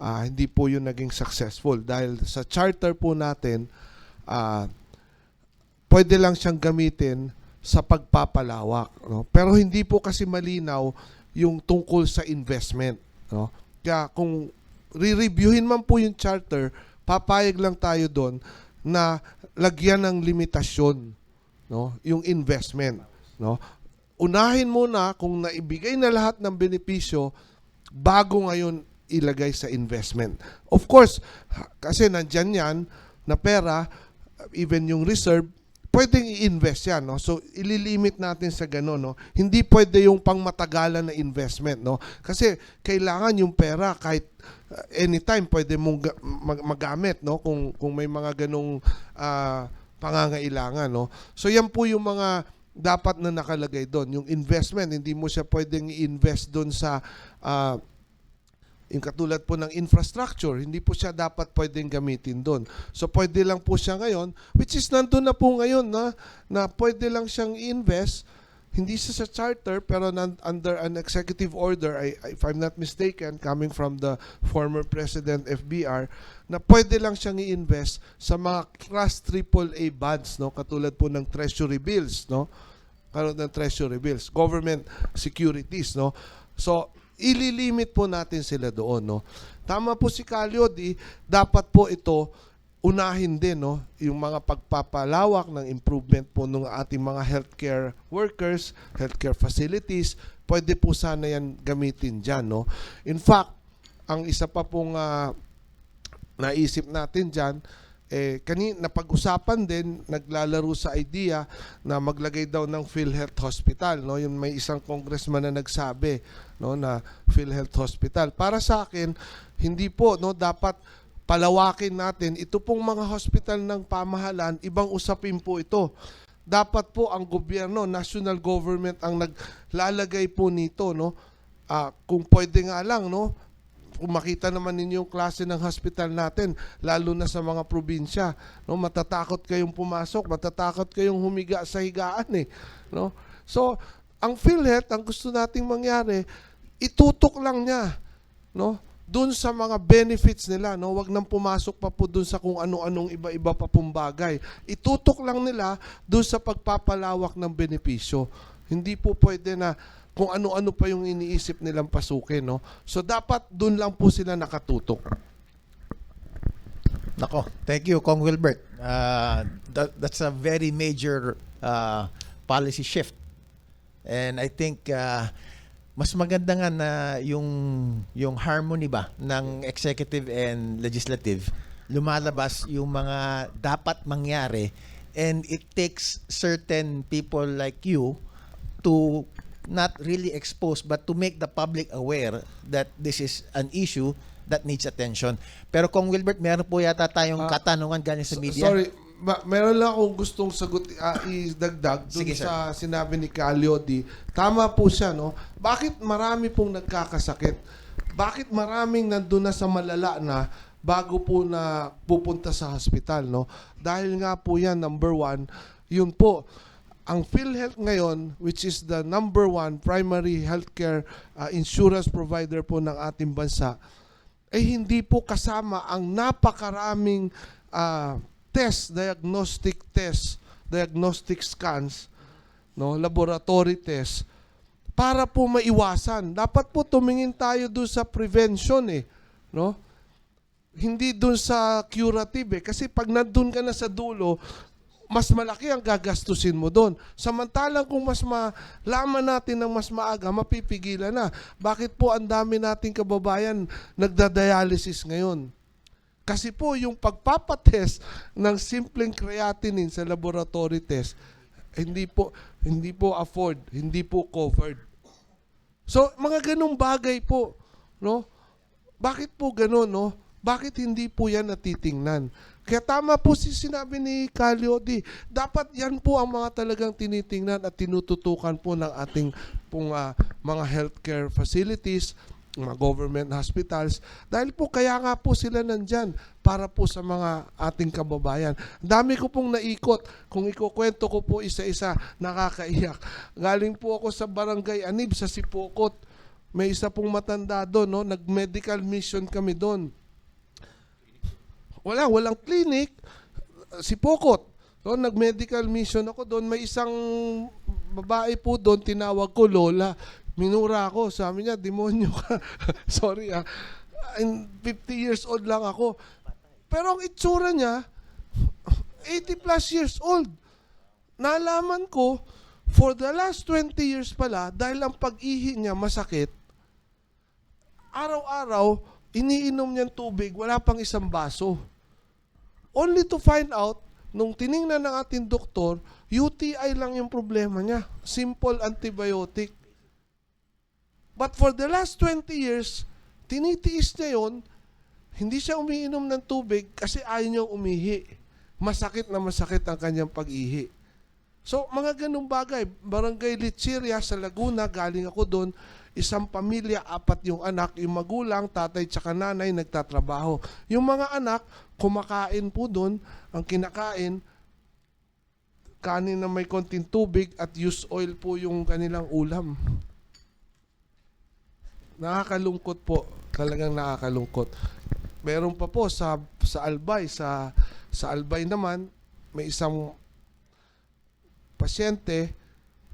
hindi po yun naging successful dahil sa charter po natin, pwede lang siyang gamitin sa pagpapalawak, no? Pero hindi po kasi malinaw yung tungkol sa investment, no? Kaya kung re-reviewin man po yung charter, papayag lang tayo doon na lagyan ng limitasyon, no, yung investment, no. Unahin muna kung naibigay na lahat ng benepisyo bago ngayon ilagay sa investment. Of course, kasi nandyan yan na pera, even yung reserve, pwedeng i-invest yan, no? So, ililimit natin sa gano'n, no? Hindi pwede yung pangmatagalan na investment, no? Kasi kailangan yung pera kahit anytime pwede mong magamit, no? Kung may mga ganong pangangailangan, no? So, yan po yung mga dapat na nakalagay doon. Yung investment, hindi mo siya pwedeng i-invest doon sa yung katulad po ng infrastructure, hindi po siya dapat pwedeng gamitin doon. So, pwede lang po siya ngayon, which is nandun na po ngayon na pwede lang siyang i-invest, hindi siya sa charter, pero under an executive order, if I'm not mistaken, coming from the former President FBR, na pwede lang siyang i-invest sa mga Class AAA bonds, no? Katulad po ng treasury bills, no? Katulad ng treasury bills, government securities, no? So, ililimit po natin sila doon, no? Tama po si Calyodi, dapat po ito unahin din, no, yung mga pagpapalawak ng improvement po ng ating mga healthcare workers, healthcare facilities, pwede po sana yan gamitin dyan, no? In fact, ang isa pa pong naisip natin dyan, kanina napag-usapan din, naglalaro sa idea na maglagay daw ng PhilHealth Hospital, no? Yung may isang congressman na nagsabi, no, na PhilHealth Hospital. Para sa akin, hindi po, no, dapat palawakin natin ito pong mga hospital ng pamahalaan, ibang usapin po ito. Dapat po ang gobyerno, national government ang naglalagay po nito, no? Kung pwede nga lang, no, kung makita naman ninyo yung klase ng hospital natin, lalo na sa mga probinsya, no, matatakot kayong pumasok, matatakot kayong humiga sa higaan, no? So, ang PhilHealth, ang gusto nating mangyari, itutok lang niya, no, doon sa mga benefits nila, no? Wag nang pumasok pa po doon sa kung ano-anong iba-iba pa pong bagay. Itutok lang nila doon sa pagpapalawak ng benepisyo. Hindi po pwede na kung ano-ano pa yung iniisip nilang pasukin, no? So, dapat doon lang po sila nakatutok. Nako, thank you, Kong Wilbert. That's a very major policy shift. And I think mas maganda nga na yung harmony ba ng executive and legislative, lumalabas yung mga dapat mangyari, and it takes certain people like you to not really expose but to make the public aware that this is an issue that needs attention. Pero kung Wilbert, meron po yata tayong katanungan galing sa media. Sorry, meron lang akong gustong idagdag dun Sige, sir. sa sinabi ni Calyodi. Tama po siya, no? Bakit marami pong nagkakasakit? Bakit maraming nandun na sa malala na bago po na pupunta sa hospital, no? Dahil nga po yan, number one, yun po, ang PhilHealth ngayon, which is the number one primary healthcare insurance provider po ng ating bansa, ay hindi po kasama ang napakaraming diagnostic scans, no, laboratory tests, para po maiwasan. Dapat po tumingin tayo doon sa prevention no? Hindi doon sa curative kasi pag nandun ka na sa dulo, mas malaki ang gagastusin mo doon. Samantalang kung mas malaman natin ng mas maaga, mapipigilan na. Bakit po ang dami nating kababayan nagda-dialysis ngayon? Kasi po yung pagpapatest ng simpleng creatinine sa laboratory test, hindi po afford, hindi po covered. So, mga ganung bagay po, no? Bakit po ganun, no? Bakit hindi po yan natitingnan? Kaya tama po sinabi ni Calyodi, dapat yan po ang mga talagang tinitingnan at tinututukan po ng ating pong, mga healthcare facilities, mga government hospitals, dahil po kaya nga po sila nandyan para po sa mga ating kababayan. Dami ko pong naikot. Kung ikukwento ko po isa-isa, nakakaiyak. Galing po ako sa Barangay Anib sa Sipokot. May isa pong matanda doon, no? Nag-medical mission kami doon. Walang clinic. Sipokot. So, nag-medical mission ako doon. May isang babae po doon, tinawag ko Lola. Minura ako. Sabi niya, demonyo ka. Sorry 50 years old lang ako. Pero ang itsura niya, 80 plus years old. Nalaman ko, for the last 20 years pala, dahil ang pag-ihi niya masakit, araw-araw, iniinom niyang tubig, wala pang isang baso. Only to find out, nung tiningnan ng ating doktor, UTI lang yung problema niya. Simple antibiotic. But for the last 20 years, tinitiis niya yun, hindi siya umiinom ng tubig kasi ayaw niyang umihi. Masakit na masakit ang kanyang pag-ihi. So, mga ganung bagay. Barangay Lecheria sa Laguna, galing ako doon, isang pamilya, 4 yung anak, yung magulang, tatay tsaka nanay, nagtatrabaho. Yung mga anak, kumakain po doon, ang kinakain, kanin na may konting tubig at used oil po yung kanilang ulam. Nakakalungkot po, talagang nakakalungkot. Meron pa po sa Albay, sa Albay naman, may isang pasyente,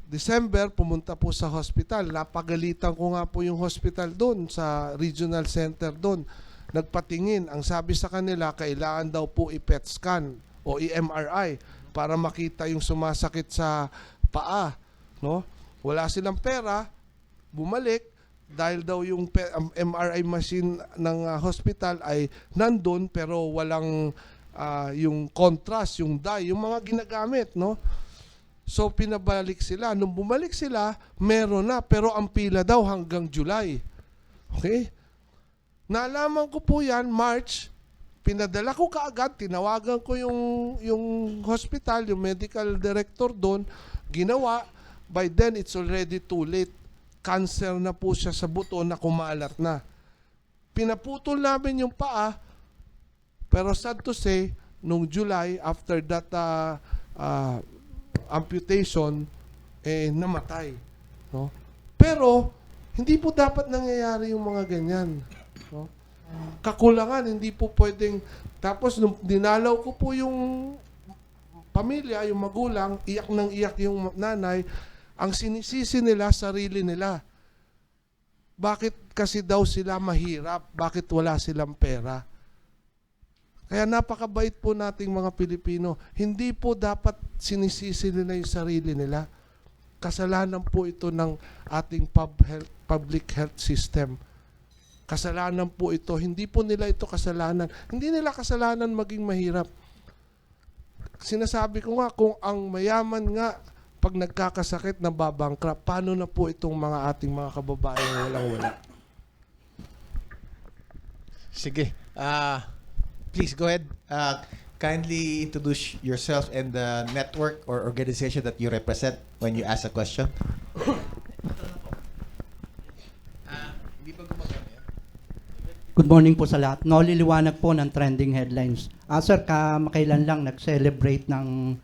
December, pumunta po sa hospital. Napagalitan ko nga po yung hospital doon, sa regional center doon. Nagpatingin. Ang sabi sa kanila, kailangan daw po i-PET scan o i-MRI para makita yung sumasakit sa paa. No? Wala silang pera, bumalik, dahil daw yung MRI machine ng hospital ay nandun, pero walang yung contrast, yung dye, yung mga ginagamit, no? So, pinabalik sila. Nung bumalik sila, meron na. Pero ang pila daw hanggang July. Okay? Nalaman ko po yan, March. Pinadala ko kaagad. Tinawagan ko yung hospital, yung medical director doon. Ginawa. By then, it's already too late. Cancer na po siya sa buto na kumalat na. Pinaputol namin yung paa. Pero sad to say, nung July, after that amputation, namatay. No? Pero, hindi po dapat nangyayari yung mga ganyan. No? Kakulangan, hindi po pwedeng... Tapos, nung dinalaw ko po yung pamilya, yung magulang, iyak ng iyak yung nanay, ang sinisisi nila, sarili nila. Bakit kasi daw sila mahirap? Bakit wala silang pera? Kaya napakabait po nating mga Pilipino. Hindi po dapat sinisisi nila yung sarili nila. Kasalanan po ito ng ating public health system. Kasalanan po ito. Hindi po nila ito kasalanan. Hindi nila kasalanan maging mahirap. Sinasabi ko nga, kung ang mayaman nga pag nagkakasakit na babankrupt, paano na po itong mga ating mga kababayan walang-wala? Sige. Please go ahead. Kindly introduce yourself and the network or organization that you represent when you ask a question. Good morning po sa lahat. Noliliwanag po ng trending headlines. Sir, kamakailan lang nag-celebrate ng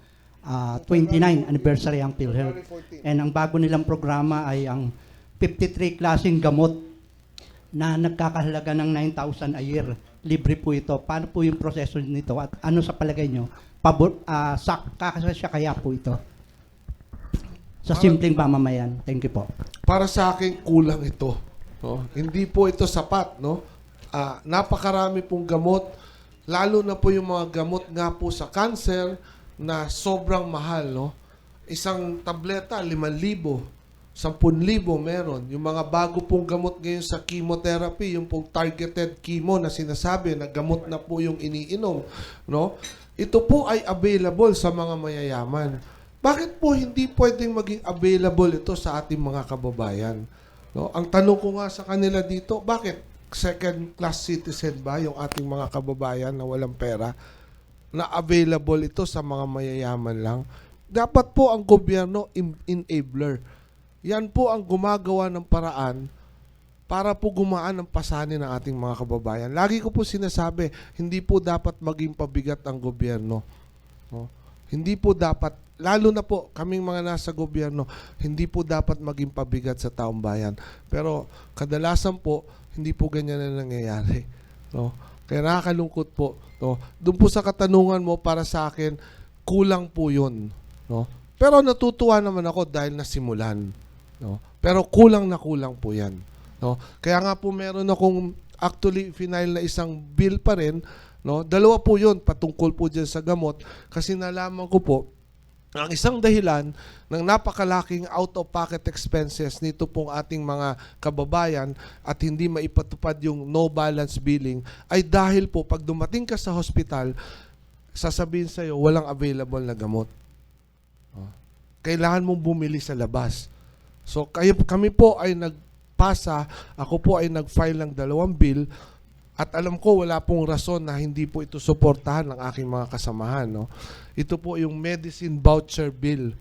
29 anniversary ang PhilHealth. And ang bago nilang programa ay ang 53 klaseng gamot na nagkakahalaga ng 9,000 a year. Libre po ito. Paano po yung proseso nito? At ano sa palagay nyo? Kakasya kaya po ito? Sa simpleng pamamayan. Thank you po. Para sa akin, kulang ito. No? Hindi po ito sapat. No? Napakarami pong gamot, lalo na po yung mga gamot nga po sa cancer na sobrang mahal. No? Isang tableta, 5,000. 10,000 meron. Yung mga bago pong gamot ngayon sa chemotherapy, yung pong targeted chemo na sinasabi na gamot na po yung iniinom. No? Ito po ay available sa mga mayayaman. Bakit po hindi pwedeng maging available ito sa ating mga kababayan? No? Ang tanong ko nga sa kanila dito, bakit second class citizen ba yung ating mga kababayan na walang pera na available ito sa mga mayayaman lang? Dapat po ang gobyerno enabler. Yan po ang gumagawa ng paraan para po gumaan ang pasanin ng ating mga kababayan. Lagi ko po sinasabi, hindi po dapat maging pabigat ang gobyerno. No? Hindi po dapat, lalo na po kaming mga nasa gobyerno, hindi po dapat maging pabigat sa taong bayan. Pero kadalasan po, hindi po ganyan na nangyayari. No? Kaya nakakalungkot po. No? Doon po sa katanungan mo, para sa akin, kulang po yun. No? Pero natutuwa naman ako dahil nasimulan. No? Pero kulang na kulang po yan. No? Kaya nga po meron akong actually final na isang bill pa rin. No? Dalawa po yun patungkol po dyan sa gamot. Kasi nalaman ko po, ang isang dahilan ng napakalaking out-of-pocket expenses nito pong ating mga kababayan at hindi maipatupad yung no balance billing ay dahil po pag dumating ka sa hospital, sasabihin sa'yo walang available na gamot. Kailangan mong bumili sa labas. So kami po ay nagpasa, ako po ay nag-file ng 2 bill at alam ko wala pong rason na hindi po ito suportahan ng aking mga kasamahan. No? Ito po yung medicine voucher bill.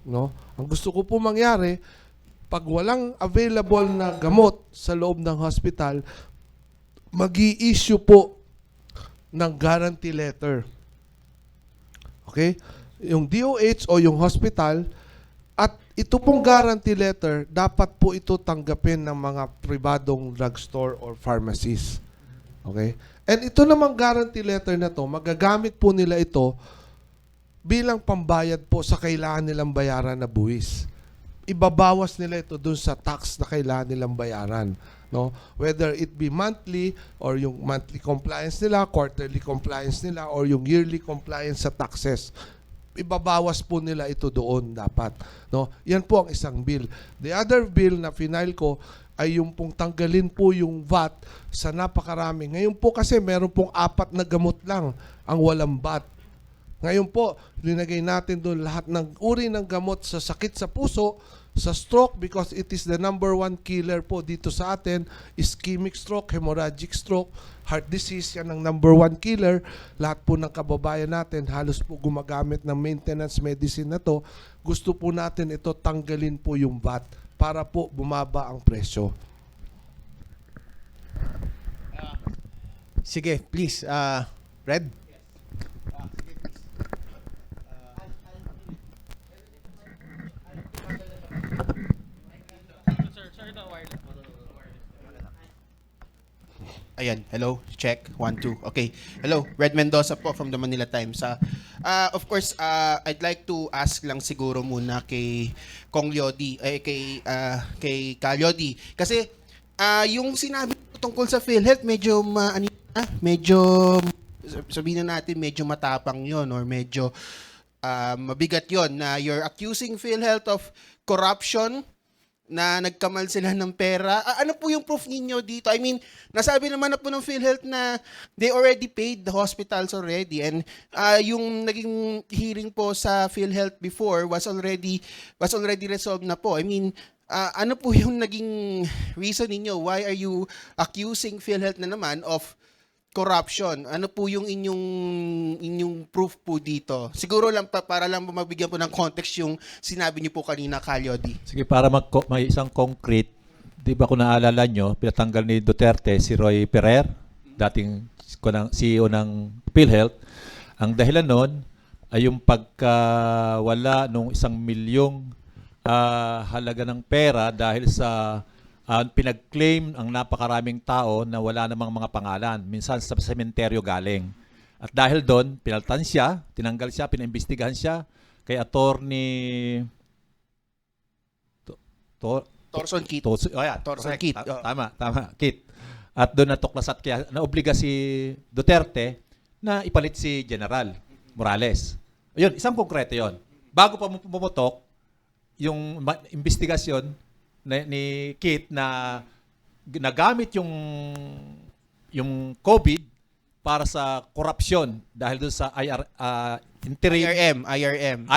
No? Ang gusto ko po mangyari, pag walang available na gamot sa loob ng hospital, mag-i-issue po ng guarantee letter. Okay? Yung DOH o yung hospital, at ito pong guarantee letter, dapat po ito tanggapin ng mga pribadong drugstore or pharmacies. Okay? And ito namang guarantee letter na to, magagamit po nila ito bilang pambayad po sa kailangan nilang bayaran na buwis. Ibabawas nila ito dun sa tax na kailangan nilang bayaran. No? Whether it be monthly or yung monthly compliance nila, quarterly compliance nila, or yung yearly compliance sa taxes. Ibabawas po nila ito doon dapat. No? Yan po ang isang bill. The other bill na final ko ay yung pong tanggalin po yung VAT sa napakarami. Ngayon po kasi meron pong 4 na gamot lang ang walang VAT. Ngayon po, linagay natin doon lahat ng uri ng gamot sa sakit sa puso, sa stroke, because it is the number 1 killer po dito sa atin, ischemic stroke, hemorrhagic stroke, heart disease, yan ang number 1 killer. Lahat po ng kababayan natin, halos po gumagamit ng maintenance medicine na to. Gusto po natin ito, tanggalin po yung VAT para po bumaba ang presyo. Sige, please. Red? Ayan, hello, check, 1, 2. Okay, hello, Red Mendoza po from the Manila Times. Of course, I'd like to ask lang siguro muna kay Kong Yodi, kay Ka Yodi. Kasi yung sinabi tungkol sa PhilHealth, medyo medyo sabihin na natin medyo matapang yon or medyo mabigat yon na you're accusing PhilHealth of corruption na nagkamal sila ng pera. Ano po yung proof ninyo dito? I mean, nasabi naman na po ng PhilHealth na they already paid the hospitals already, and yung naging hearing po sa PhilHealth before was already resolved na po. I mean, ano po yung naging reason ninyo? Why are you accusing PhilHealth na naman of corruption? Ano po yung inyong proof po dito? Siguro lang para lang mabigyan po ng context yung sinabi niyo po kanina, Calyodi. Sige, para may isang concrete, di ba kung naalala nyo, pinatanggal ni Duterte si Roy Ferrer, dating CEO ng PhilHealth. Ang dahilan nun ay yung pagkawala nung 1 milyong halaga ng pera dahil sa pinag-claim ang napakaraming tao na wala namang mga pangalan. Minsan sa sementeryo galing. At dahil doon, pinaltan siya, tinanggal siya, pinaimbestigahan siya kay attorney Torson Kit. Torson Kit. Tama, Kit. At doon natuklas at kaya naobliga si Duterte na ipalit si General Morales. Ayun, isang konkreto yon. Bago pa pumutok yung investigasyon ni Kit na nagamit yung COVID para sa korupsyon dahil doon sa interim IRM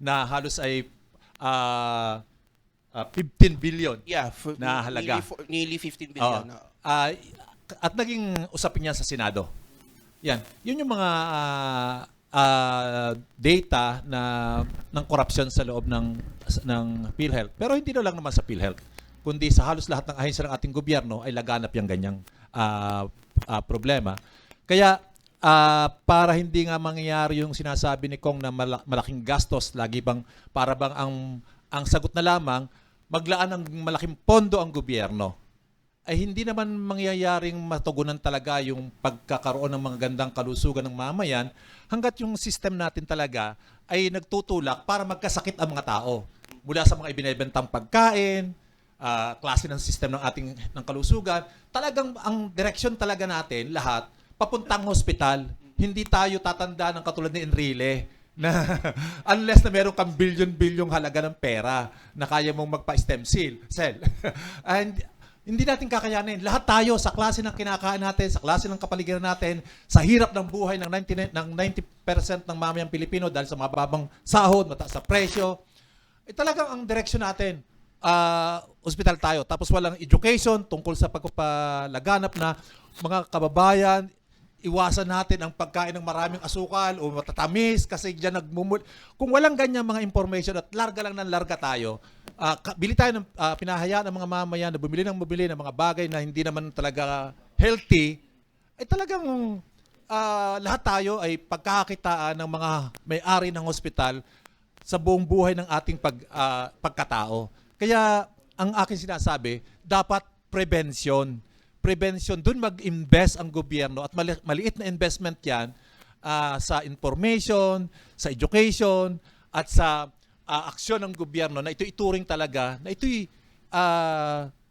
na halos ay 15 billion na halaga. Nearly 15 billion. At naging usapin niya sa Senado. Yan. Yun yung mga data ng korupsyon sa loob ng PhilHealth. Pero hindi na lang naman sa PhilHealth, kundi sa halos lahat ng ahensya ng ating gobyerno ay laganap yung ganyang problema. Kaya para hindi nga mangyayari yung sinasabi ni Kong na malaking gastos, lagi bang para bang ang sagot na lamang maglaan ng malaking pondo ang gobyerno, ay hindi naman mangyayaring matugunan talaga yung pagkakaroon ng mga gandang kalusugan ng mamayan hanggat yung system natin talaga ay nagtutulak para magkasakit ang mga tao. Mula sa mga ibinebentang pagkain, klase ng system ng kalusugan, talagang ang direksyon talaga natin lahat papuntang hospital. Hindi tayo tatanda ng katulad ni Enrile na unless na meron kang bilyon-bilyong halaga ng pera na kaya mong magpa-stem cell. And hindi natin kakayanin. Lahat tayo sa klase ng kinakain natin, sa klase ng kapaligiran natin, sa hirap ng buhay ng 90% ng mamayang Pilipino dahil sa mababang sahod, mataas sa presyo. Talagang ang direksyon natin, ospital tayo. Tapos walang education tungkol sa pagpapalaganap na mga kababayan, iwasan natin ang pagkain ng maraming asukal o matatamis kasi diyan kung walang ganyan mga information at larga lang ng larga tayo, bili tayo ng pinahayaan ng mga mamayan na bumili ng mga bagay na hindi naman talaga healthy, ay talagang lahat tayo ay pagkakakitaan ng mga may-ari ng hospital sa buong buhay ng ating pagkatao. Kaya ang aking sinasabi, dapat prevention, doon mag-invest ang gobyerno at maliit na investment yan sa information, sa education, at sa aksyon ng gobyerno na ito ituring talaga na ito'y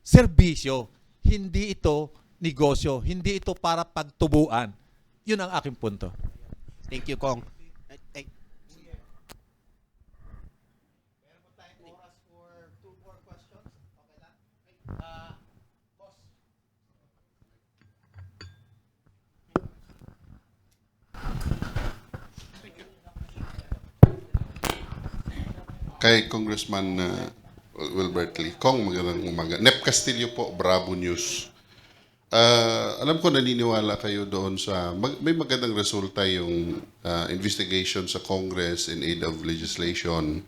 serbisyo. Hindi ito negosyo. Hindi ito para pagtubuan. Yun ang aking punto. Thank you, Kong. Kay Congressman Wilbert Lee. Kong, magandang umaga. Nep Castillo po, Bravo News. Alam ko naniniwala kayo doon sa may magandang resulta yung investigation sa Congress in aid of legislation.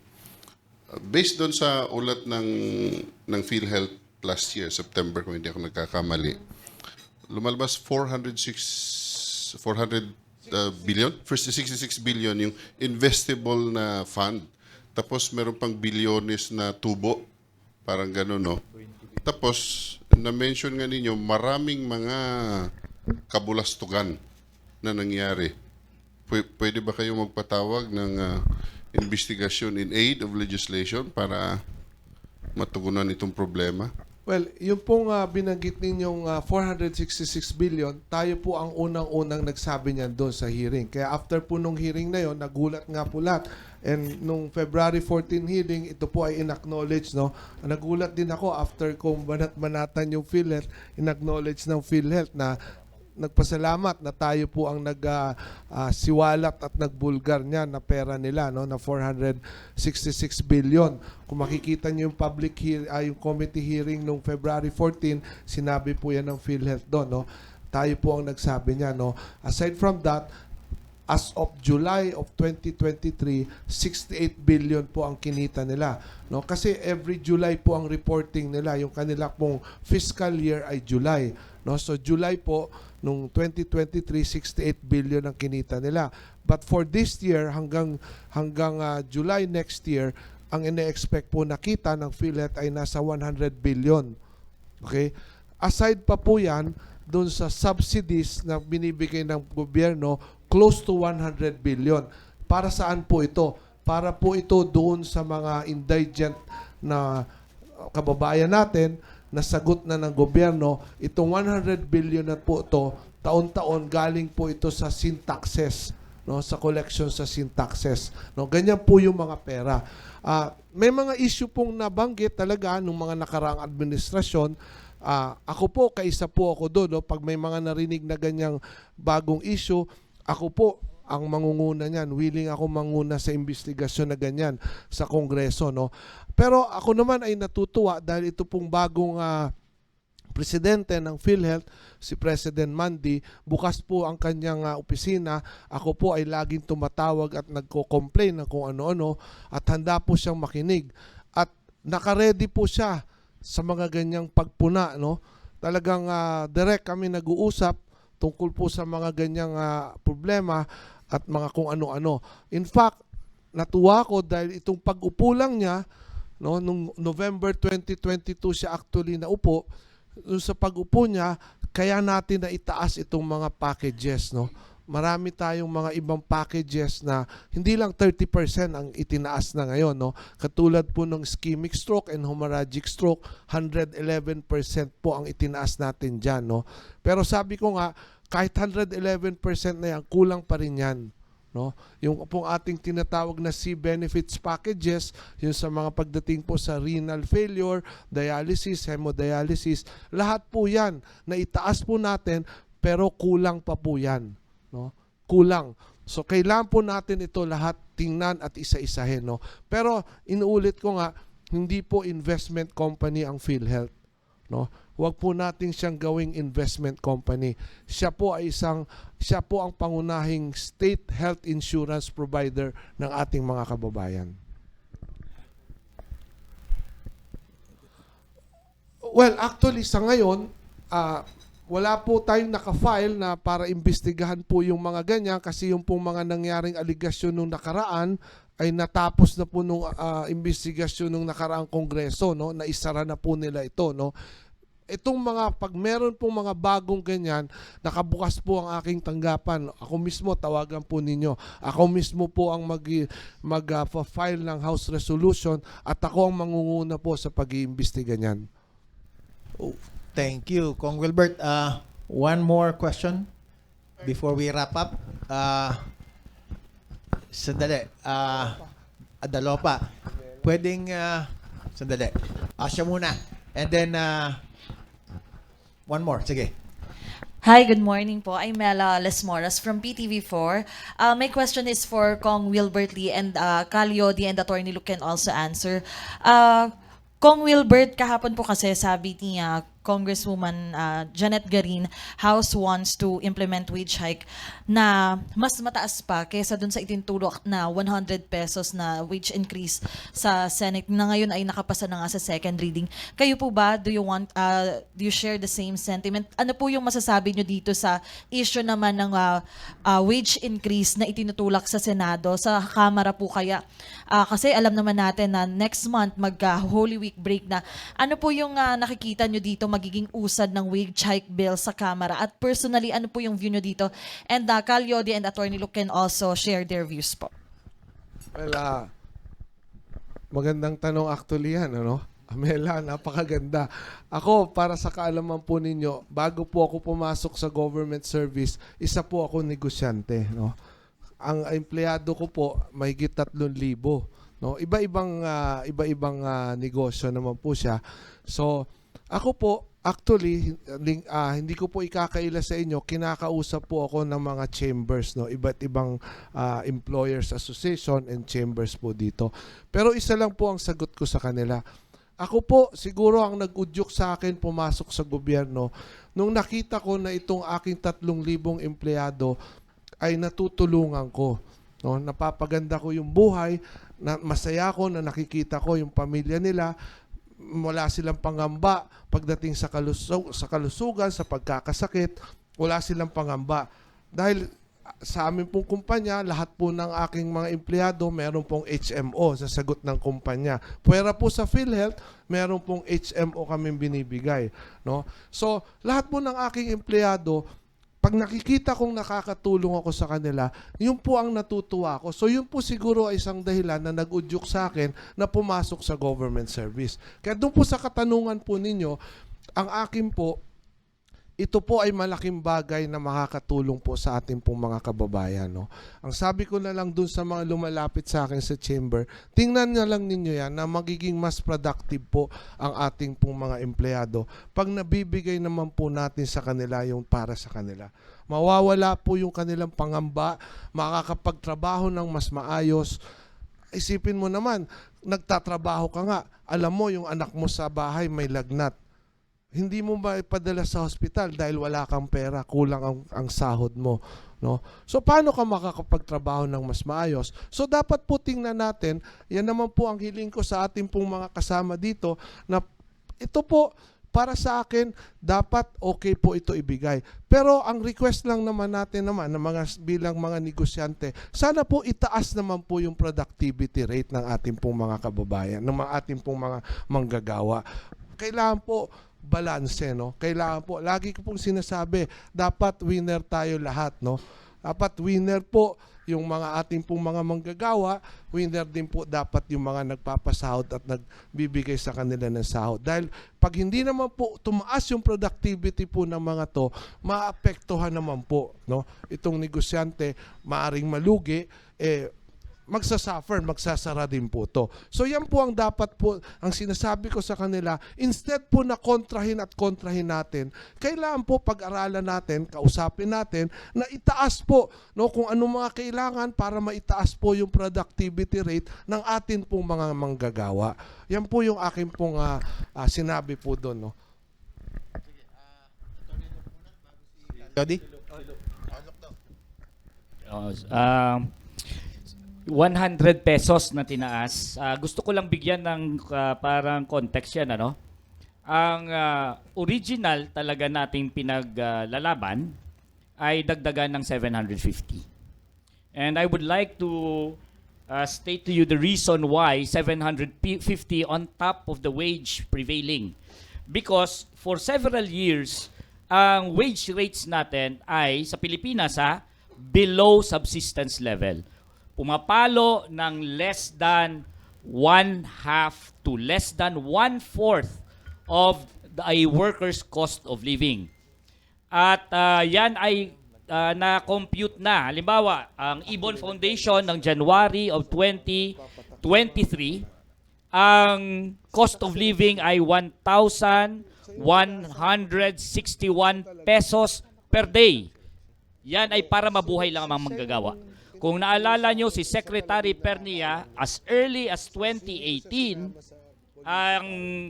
Based doon sa ulat ng PhilHealth last year, September kung hindi ako nagkakamali, lumalabas 400 billion, first 66 billion yung investable na fund. Tapos meron pang bilyones na tubo, parang gano'n, no? Tapos, na-mention nga ninyo, maraming mga kabulastugan na nangyari. Pwede ba kayo magpatawag ng investigasyon in aid of legislation para matugunan itong problema? Well, yung pong binanggit ninyong 466 billion, tayo po ang unang-unang nagsabi niyan doon sa hearing. Kaya after po nung hearing na yon, nagulat nga po lahat. And nung February 14 hearing, ito po ay in-acknowledge, no? Nagulat din ako after kong banat-banatan yung PhilHealth, in-acknowledge ng PhilHealth na nagpasalamat na tayo po ang siwalat at nagbulgar niya na pera nila, no, na 466 billion. Kung makikita niyo yung yung committee hearing nung February 14, sinabi po yan ng PhilHealth doon, no. Tayo po ang nagsabi niya, no. Aside from that, as of July of 2023, 68 billion po ang kinita nila, no? Kasi every July po ang reporting nila, yung kanila pong fiscal year ay July, no? So July po nung 2023, 68 billion ang kinita nila. But for this year hanggang July next year, ang ine-expect po nakita ng PhilHealth ay nasa 100 billion. Okay? Aside pa po yan, doon sa subsidies na binibigay ng gobyerno, close to 100 billion. Para saan po ito? Para po ito doon sa mga indigent na kababayan natin na sagot na ng gobyerno. Itong 100 billion na po ito, taon-taon galing po ito sa sin taxes, no, sa collection sa sin taxes. No, ganyan po yung mga pera. May mga issue pong nabanggit talaga ng mga nakaraang administrasyon. Ako po, kaisa po ako doon. No? Pag may mga narinig na ganyang bagong issue, ako po ang mangunguna niyan. Willing ako manguna sa investigasyon na ganyan sa Kongreso. No? Pero ako naman ay natutuwa dahil ito pong bagong presidente ng PhilHealth, si President Mandy, bukas po ang kanyang opisina. Ako po ay laging tumatawag at nagko-complain ng kung ano-ano at handa po siyang makinig. At nakaredy po siya sa mga ganyang pagpuna, no? Talagang direct kami nag-uusap tungkol po sa mga ganyang problema at mga kung ano-ano. In fact, natuwa ko dahil itong pag-upo lang niya, no, nung November 2022 siya actually naupo, nung sa pag-upo niya, kaya natin na itaas itong mga packages, no? Marami tayong mga ibang packages na hindi lang 30% ang itinaas na ngayon, no? Katulad po ng ischemic stroke and hemorrhagic stroke, 111% po ang itinaas natin dyan, no? Pero sabi ko nga, kahit 111% na yan, kulang pa rin yan, no? Yung pong ating tinatawag na C-benefits packages, yung sa mga pagdating po sa renal failure, dialysis, hemodialysis, lahat po yan na itaas po natin, pero kulang pa po yan. No? Kulang. So kailangan po natin ito lahat tingnan at isa-isahin, no? Pero inuulit ko nga, hindi po investment company ang PhilHealth, no? Huwag po natin siyang gawing investment company. Siya po ang pangunahing state health insurance provider ng ating mga kababayan. Well, actually sa ngayon, wala po tayong naka-file na para imbestigahan po yung mga ganyan kasi yung pong mga nangyaring aligasyon nung nakaraan ay natapos na po nung investigasyon nung nakaraang kongreso, no? Naisara na po nila ito, no? Itong pag meron pong mga bagong ganyan, nakabukas po ang aking tanggapan. Ako mismo, tawagan po ninyo. Ako mismo po ang mag-file ng House Resolution at ako ang mangunguna po sa pag-iimbestiga niyan. Oh, thank you, Kong Wilbert. One more question before we wrap up. Sandali. Dalawa pa. Pwedeng, sandali. Siya muna. And then, one more. Sige. Hi, good morning po. I'm Mela Lesmoras from PTV4. My question is for Kong Wilbert Lee and Calyodi and Attorney Luke can also answer. Kong Wilbert, kahapon po kasi sabi ni Congresswoman Janet Garin, House wants to implement wage hike na mas mataas pa kaysa dun sa itinutulak na 100 pesos na wage increase sa Senate na ngayon ay nakapasa na nga sa second reading. Kayo po ba, do you share the same sentiment? Ano po yung masasabi nyo dito sa issue naman ng wage increase na itinutulak sa Senado, sa Kamara po kaya? Kasi alam naman natin na next month mag-Holy Week break na. Ano po yung nakikita nyo dito magiging usad ng wage hike bill sa Kamara? At personally, ano po yung view nyo dito? And Calyodi and Attorney Luke can also share their views po. Well, magandang tanong actually yan, ano? Amela, napakaganda. Ako, para sa kaalaman po ninyo, bago po ako pumasok sa government service, isa po ako negosyante. No? Ang empleyado ko po, mahigit 3,000. No? Iba-ibang negosyo naman po siya. So, ako po, actually, hindi ko po ikakaila sa inyo, kinakausap po ako ng mga chambers, no? Iba't ibang employers association and chambers po dito. Pero isa lang po ang sagot ko sa kanila. Ako po, siguro ang nag-udyok sa akin pumasok sa gobyerno, nung nakita ko na itong aking 3,000 empleyado ay natutulungan ko. No? Napapaganda ko yung buhay, na masaya ko na nakikita ko yung pamilya nila, wala silang pangamba pagdating sa kalusugan, sa pagkakasakit, wala silang pangamba. Dahil sa amin pong kumpanya, lahat po ng aking mga empleyado, meron pong HMO sa sagot ng kumpanya. Puwera po sa PhilHealth, meron pong HMO kaming binibigay. No? So, lahat po ng aking empleyado, pag nakikita kong nakakatulong ako sa kanila, yun po ang natutuwa ko. So yun po siguro ay isang dahilan na nag-udyok sa akin na pumasok sa government service. Kaya doon po sa katanungan po ninyo, ang akin po, ito po ay malaking bagay na makakatulong po sa ating pong mga kababayan. No? Ang sabi ko na lang dun sa mga lumalapit sa akin sa chamber, tingnan na lang ninyo yan na magiging mas productive po ang ating pong mga empleyado pag nabibigay naman po natin sa kanila yung para sa kanila. Mawawala po yung kanilang pangamba, makakapagtrabaho ng mas maayos. Isipin mo naman, nagtatrabaho ka nga, alam mo yung anak mo sa bahay may lagnat. Hindi mo ba ipadala sa hospital dahil wala kang pera, kulang ang sahod mo, no? So paano ka makakapagtrabaho ng mas maayos? So dapat po tingnan natin, yan naman po ang hiling ko sa ating pong mga kasama dito, na ito po para sa akin dapat okay po ito ibigay. Pero ang request lang naman natin naman ng mga bilang mga negosyante, sana po itaas naman po yung productivity rate ng ating pong mga kababayan, ng ating pong mga manggagawa. Kailangan po balanse, no? Kailangan po, lagi ko pong sinasabi, dapat winner tayo lahat, no? Dapat winner po yung mga ating pong mga manggagawa, winner din po dapat yung mga nagpapasahod at nagbibigay sa kanila ng sahod. Dahil pag hindi naman po tumaas yung productivity po ng mga to, maapektuhan naman po, no? Itong negosyante, maaring malugi, magsasuffer, magsasara din po to. So yan po ang dapat po, ang sinasabi ko sa kanila, instead po na kontrahin natin, kailangan po pag-aralan natin, kausapin natin, na itaas po, no, kung anong mga kailangan para maitaas po yung productivity rate ng atin pong mga manggagawa. Yan po yung akin pong sinabi po doon. No? Jody? 100 pesos na tinaas. Gusto ko lang bigyan ng parang context yan, ano? Ang original talaga nating pinaglalaban ay dagdagan ng 750. And I would like to state to you the reason why 750 on top of the wage prevailing. Because for several years, ang wage rates natin ay sa Pilipinas below subsistence level. Pumapalo ng less than 1/2 to less than 1/4 of a worker's cost of living. At yan ay na-compute na. Halimbawa, ang Ibon Foundation ng January of 2023, ang cost of living ay 1,161 pesos per day. Yan ay para mabuhay lang ang manggagawa. Kung naalala nyo, si Secretary Pernia, as early as 2018, ang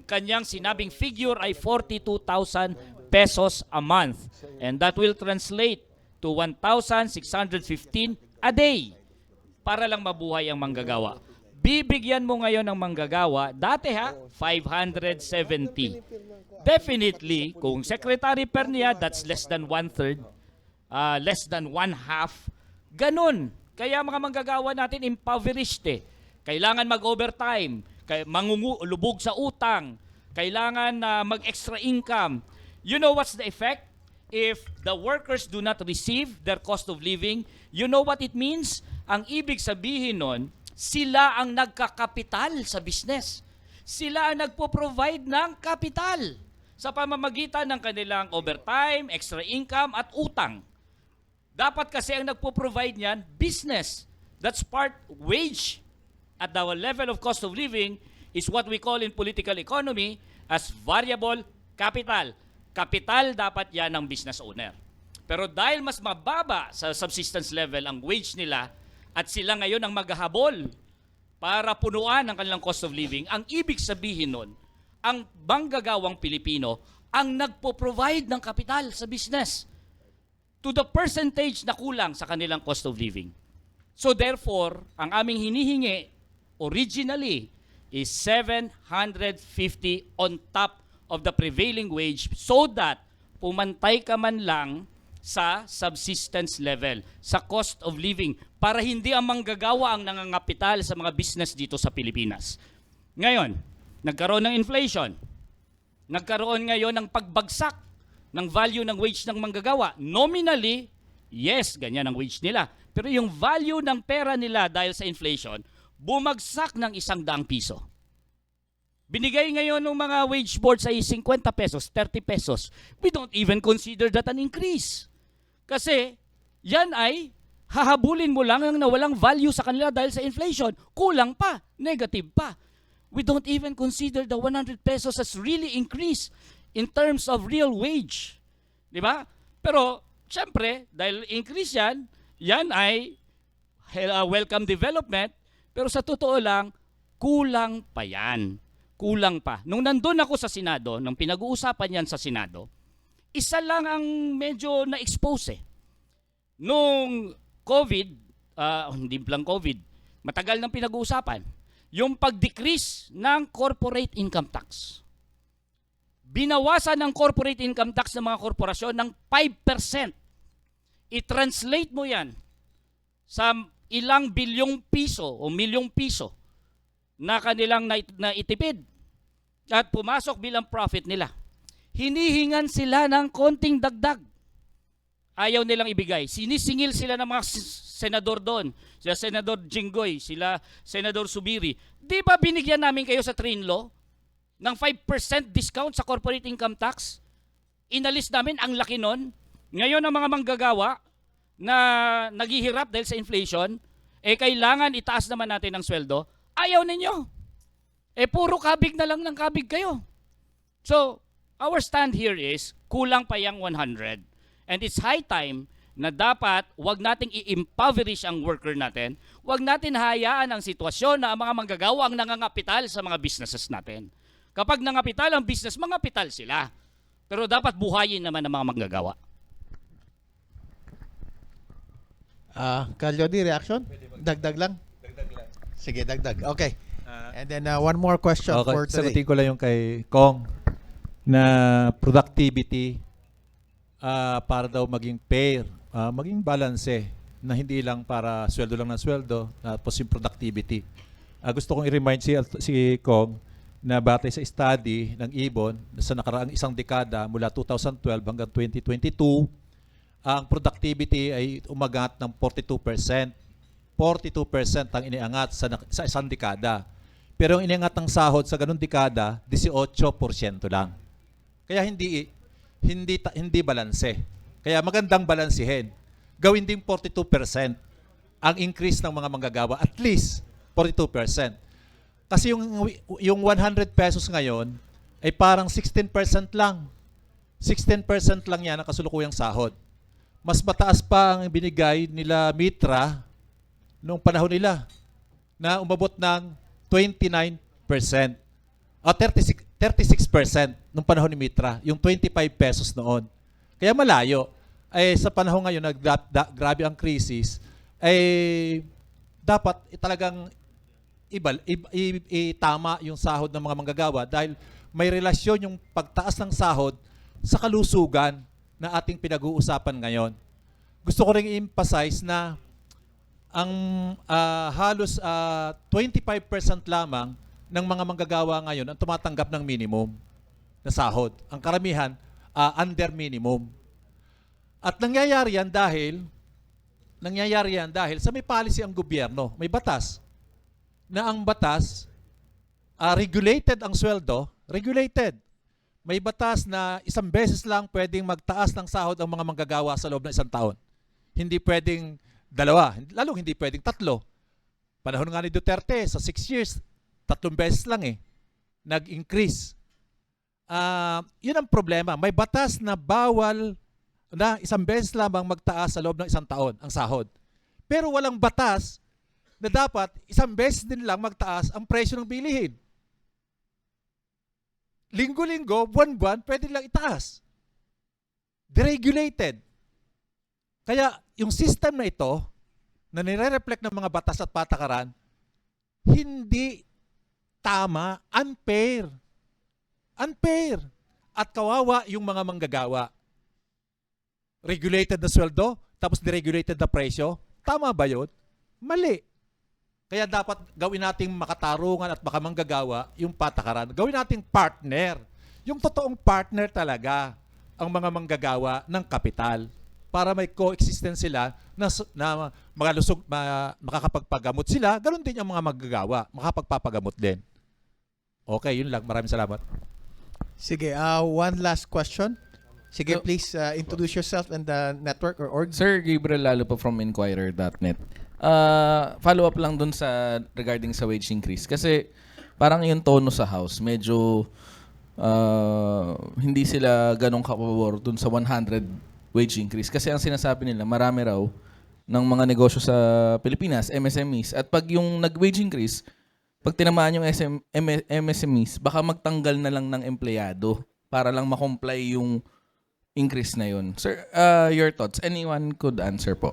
kanyang sinabing figure ay 42,000 pesos a month. And that will translate to 1,615 a day para lang mabuhay ang manggagawa. Bibigyan mo ngayon ng manggagawa, dati 570. Definitely, kung Secretary Pernia, that's less than 1/3, less than 1/2. Ganun. Kaya mga manggagawa natin impoverished Kailangan mag-overtime, lubog sa utang, kailangan mag-extra income. You know what's the effect? If the workers do not receive their cost of living, you know what it means? Ang ibig sabihin nun, sila ang nagkakapital sa business. Sila ang nagpo-provide ng kapital sa pamamagitan ng kanilang overtime, extra income at utang. Dapat kasi ang nagpo-provide niyan, business. That's part wage. At the level of cost of living is what we call in political economy as variable capital. Kapital dapat yan ng business owner. Pero dahil mas mababa sa subsistence level ang wage nila at sila ngayon ang maghahabol para punuan ang kanilang cost of living, ang ibig sabihin nun, ang manggagawang Pilipino ang nagpo-provide ng kapital sa business to the percentage na kulang sa kanilang cost of living. So therefore, ang aming hinihingi originally is 750 on top of the prevailing wage so that pumantay ka man lang sa subsistence level, sa cost of living, para hindi ang manggagawa ang nangangapital sa mga business dito sa Pilipinas. Ngayon, nagkaroon ng inflation. Nagkaroon ngayon ng pagbagsak ng value ng wage ng manggagawa. Nominally, yes, ganyan ang wage nila. Pero yung value ng pera nila dahil sa inflation, bumagsak ng 100 piso. Binigay ngayon ng mga wage boards ay 50 pesos, 30 pesos. We don't even consider that an increase. Kasi yan ay hahabulin mo lang ang nawalang value sa kanila dahil sa inflation. Kulang pa, negative pa. We don't even consider the 100 pesos as really increase in terms of real wage. Di ba? Pero, syempre, dahil increase yan, yan ay welcome development, pero sa totoo lang, kulang pa yan. Kulang pa. Nung nandun ako sa Senado, nung pinag-uusapan yan sa Senado, isa lang ang medyo na-expose eh. Nung COVID, hindi lang COVID, matagal nang pinag-uusapan, yung pag-decrease ng corporate income tax. Binawasan ng corporate income tax ng mga korporasyon ng 5%. I-translate mo yan sa ilang bilyong piso o milyong piso na kanilang naitipid at pumasok bilang profit nila. Hinihingan sila ng konting dagdag. Ayaw nilang ibigay. Sinisingil sila ng mga senador doon. Sila Senador Jinggoy, sila Senador Subiri. Di ba binigyan namin kayo sa train law ng 5% discount sa corporate income tax? Inalis namin, ang laki nun. Ngayon ang mga manggagawa na naghihirap dahil sa inflation, kailangan itaas naman natin ang sweldo. Ayaw ninyo. Puro kabig na lang ng kabig kayo. So, our stand here is, kulang pa yung 100. And it's high time na dapat wag nating i-impoverish ang worker natin. Wag natin hayaan ang sitwasyon na ang mga manggagawa ang nangangapital sa mga businesses natin. Kapag nangapital ang business, mangapital sila. Pero dapat buhayin naman ang mga manggagawa. Calyodi, reaction? Dagdag lang? Dagdag lang. Sige, dagdag. Okay. And then one more question for today. Sagutin ko lang yung kay Kong na productivity para daw maging fair, maging balanse, na hindi lang para sweldo lang ng sweldo, tapos yung productivity. Gusto kong i-remind si Kong na batay sa study ng Ibon sa nakaraang isang dekada mula 2012 hanggang 2022, ang productivity ay umagat ng 42%. 42% ang iniangat sa isang dekada. Pero ang iniangat ng sahod sa ganung dekada, 18% lang. Kaya hindi balanse. Kaya magandang balansehin. Gawin ding 42% ang increase ng mga manggagawa, at least 42%. Kasi yung 100 pesos ngayon ay parang 16% lang. 16% lang yan ang kasulukuyang sahod. Mas mataas pa ang binigay nila Mitra noong panahon nila na umabot ng 29% o 36% noong panahon ni Mitra, yung 25 pesos noon. Kaya malayo. Sa panahon ngayon na grabe ang krisis, dapat talagang itama yung sahod ng mga manggagawa dahil may relasyon yung pagtaas ng sahod sa kalusugan na ating pinag-uusapan ngayon. Gusto ko rin i-emphasize na ang halos 25% lamang ng mga manggagawa ngayon ang tumatanggap ng minimum na sahod. Ang karamihan, under minimum. At nangyayari yan dahil sa may policy ang gobyerno, may batas, na ang batas regulated ang sweldo, regulated. May batas na isang beses lang pwedeng magtaas ng sahod ang mga manggagawa sa loob ng isang taon. Hindi pwedeng dalawa, lalong hindi pwedeng tatlo. Panahon nga ni Duterte, sa 6 years, 3 beses lang nag-increase. Yun ang problema. May batas na bawal na isang beses lamang magtaas sa loob ng isang taon ang sahod. Pero walang batas na dapat isang beses din lang magtaas ang presyo ng bilihin. Linggo-linggo, buwan-buwan, pwede lang itaas. Deregulated. Kaya yung system na ito, na nire-reflect ng mga batas at patakaran, hindi tama, unfair. Unfair. At kawawa yung mga manggagawa. Regulated na sweldo, tapos deregulated na presyo. Tama ba yun? Mali. Kaya dapat gawin nating makatarungan at makamanggagawa yung patakaran. Gawin nating partner. Yung totoong partner talaga ang mga manggagawa ng kapital para may coexistence sila na makakapagpagamot sila. Ganon din ang mga manggagawa. Makapagpapagamot din. Okay, yun lang. Maraming salamat. Sige, one last question. Sige, please introduce yourself and the network or org. Sir Gabriel Lalo po from Inquirer.net. Follow up lang dun sa regarding sa wage increase. Kasi parang yung tono sa House, medyo hindi sila ganong kapabor dun sa 100 wage increase. Kasi ang sinasabi nila, marami raw ng mga negosyo sa Pilipinas, MSMEs. At pag yung nag-wage increase, pag tinamaan yung MSMEs, baka magtanggal na lang ng empleyado para lang makomply yung increase na yun. Sir, your thoughts? Anyone could answer po.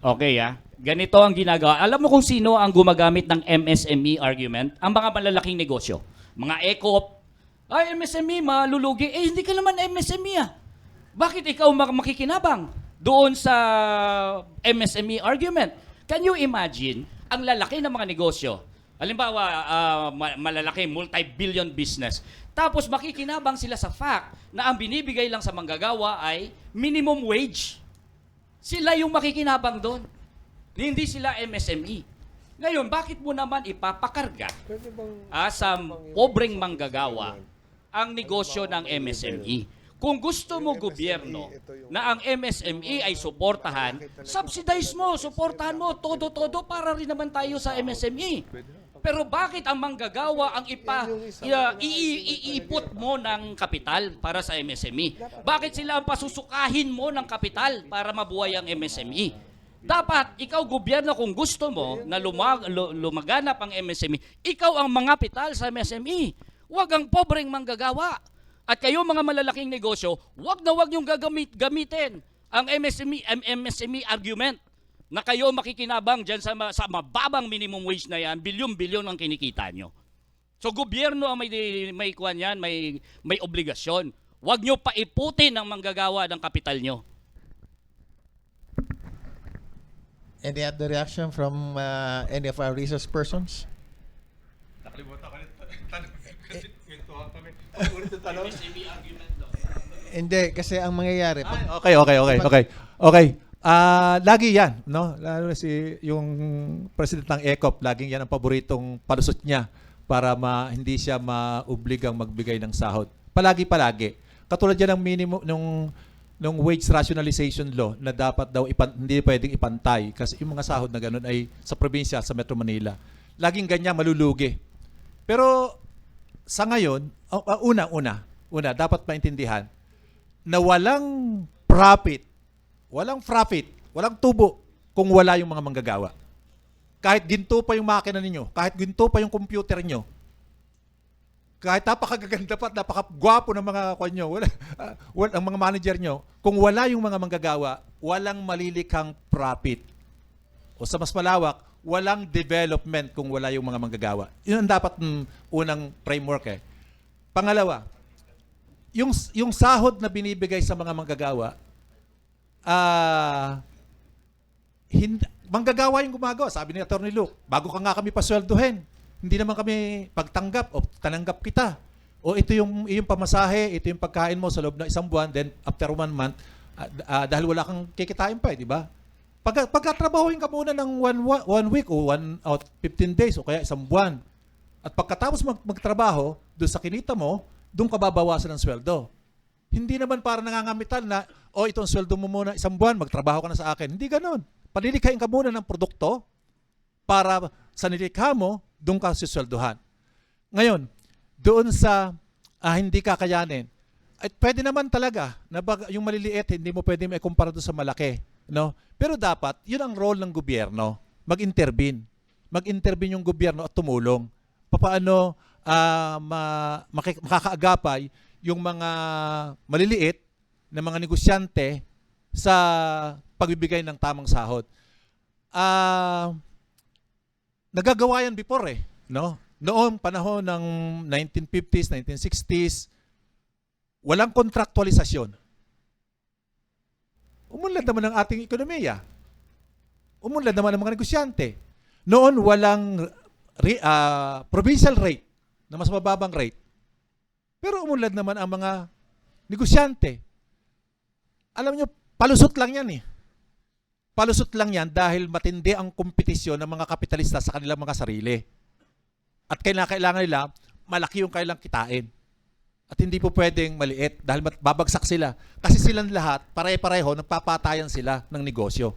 Okay Ganito ang ginagawa. Alam mo kung sino ang gumagamit ng MSME argument? Ang mga malalaking negosyo. Mga ECOP. Ay, MSME, malulugi. Eh, hindi ka naman MSME Bakit ikaw makikinabang doon sa MSME argument? Can you imagine ang lalaki ng mga negosyo? Halimbawa, malalaki, multi-billion business. Tapos makikinabang sila sa fact na ang binibigay lang sa manggagawa ay minimum wage. Sila yung makikinabang doon. Hindi sila MSME. Ngayon, bakit mo naman ipapakarga sa pobreng manggagawa ang negosyo ng MSME? Kung gusto mo gobyerno na ang MSME ay suportahan, subsidize mo, suportahan mo, todo-todo para rin naman tayo sa MSME. Pero bakit ang manggagawa ang iipot mo ng kapital para sa MSME? Bakit sila ang pasusukahin mo ng kapital para mabuhay ang MSME? Dapat, ikaw gobyerno, kung gusto mo na lumaganap ang MSME, ikaw ang mga kapital sa MSME. Huwag ang pobreng manggagawa. At kayo mga malalaking negosyo, huwag niyong gamitin ang MSME argument na kayo makikinabang dyan sa mababang minimum wage na yan, bilyon-bilyon ang kinikita nyo. So gobyerno ang may kuwan yan, may obligasyon. Huwag nyo paiputin ang manggagawa ng kapital nyo. Any other reaction from any of our resource persons? Hindi, kasi ang mangyayari... Okay. Lagi yan, no? Lalo na yung president ng ECOP, laging yan ang paboritong palusot niya para hindi siya maobligang magbigay ng sahod. Palagi. Katulad yan ng minimum nung wage rationalization law na dapat daw hindi pwedeng ipantay kasi yung mga sahod na ganun ay sa probinsya, sa Metro Manila. Laging ganyan malulugi. Pero sa ngayon, una, dapat maintindihan na walang profit, walang tubo kung wala yung mga manggagawa. Kahit ginto pa yung makina ninyo, kahit ginto pa yung computer nyo, kahit napakagaganda pa at napakagwapo ng mga kanyo, ang mga manager nyo, kung wala yung mga manggagawa, walang malilikhang profit. O sa mas malawak, walang development kung wala yung mga manggagawa. Yun ang dapat unang framework Pangalawa, yung sahod na binibigay sa mga manggagawa, manggagawa yung gumagawa. Sabi ni Atty. Luke, bago ka nga kami pasweldohin, hindi naman kami pagtanggap o tananggap kita. O ito yung pamasahe, ito yung pagkain mo sa loob ng isang buwan, then after 1 month, dahil wala kang kikitain pa, di ba? Pagkatrabahuin ka muna ng one week o 15 days o kaya isang buwan, At pagkatapos magtrabaho, doon sa kinita mo, doon ka babawasan ng sweldo. Hindi naman para nangangamitan na, itong sweldo mo muna isang buwan, magtrabaho ka na sa akin. Hindi ganon. Panilikhain ka muna ng produkto para sa nilikha mo, doon ka sisweldohan. Ngayon, doon sa hindi kakayanin, ay pwede naman talaga na yung maliliit, hindi mo pwede maikumpara doon sa malaki. No? Pero dapat, yun ang role ng gobyerno, mag-intervene. Mag-intervene yung gobyerno at tumulong. Paano makakaagapay yung mga maliliit na mga negosyante sa pagbibigay ng tamang sahod. Nagagawa yan before no? Noong panahon ng 1950s, 1960s, walang kontraktualisasyon. Umunlad naman ang ating ekonomiya. Umunlad naman ang mga negosyante. Noon walang provincial rate na mas mababang rate. Pero umunlad naman ang mga negosyante. Alam nyo, palusot lang yan Palusot lang yan dahil matindi ang kompetisyon ng mga kapitalista sa kanilang mga sarili. At kailangan nila, malaki yung kailang kitain. At hindi po pwedeng maliit dahil babagsak sila. Kasi silang lahat, pare-pareho, nagpapatayan sila ng negosyo.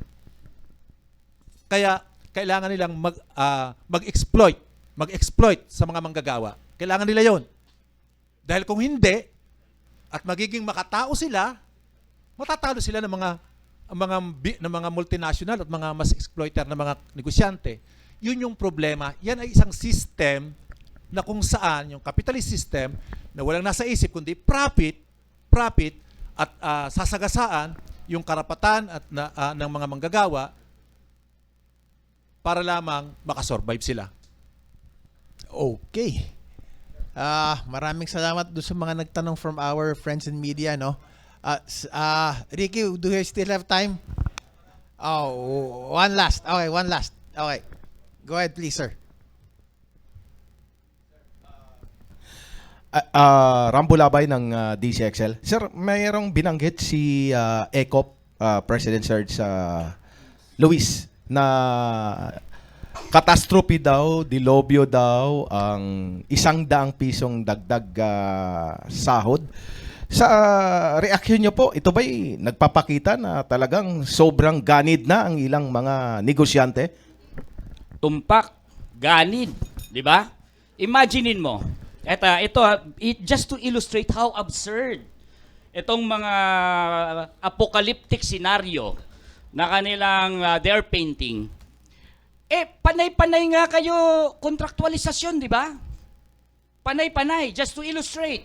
Kaya, kailangan nilang mag-exploit sa mga manggagawa. Kailangan nila yon. Dahil kung hindi, at magiging makatao sila, matatalo sila ng mga multinational at mga mas exploiter na mga negosyante. Yun yung problema. Yan ay isang system na kung saan yung capitalist system na walang nasa isip kundi profit at sasagasaan yung karapatan at ng mga manggagawa para lamang makasurvive sila. Okay. Maraming salamat doon sa mga nagtanong from our friends in media, no? Ricky, do you still have time? One last. Okay, one last. Okay. Go ahead, please, sir. Rambo Labay ng DCXL. Sir, mayroong binanggit si ECOP President Serge Luis na catastrophe daw, dilobyo daw ang 100 pisong dagdag sahod. Sa reaksyon niyo po, ito ba'y nagpapakita na talagang sobrang ganid na ang ilang mga negosyante? Tumpak, ganid, di ba? Imaginein mo, just to illustrate how absurd itong mga apocalyptic scenario na kanilang they're painting. Panay-panay nga kayo kontraktualisasyon, di ba? Panay-panay, just to illustrate.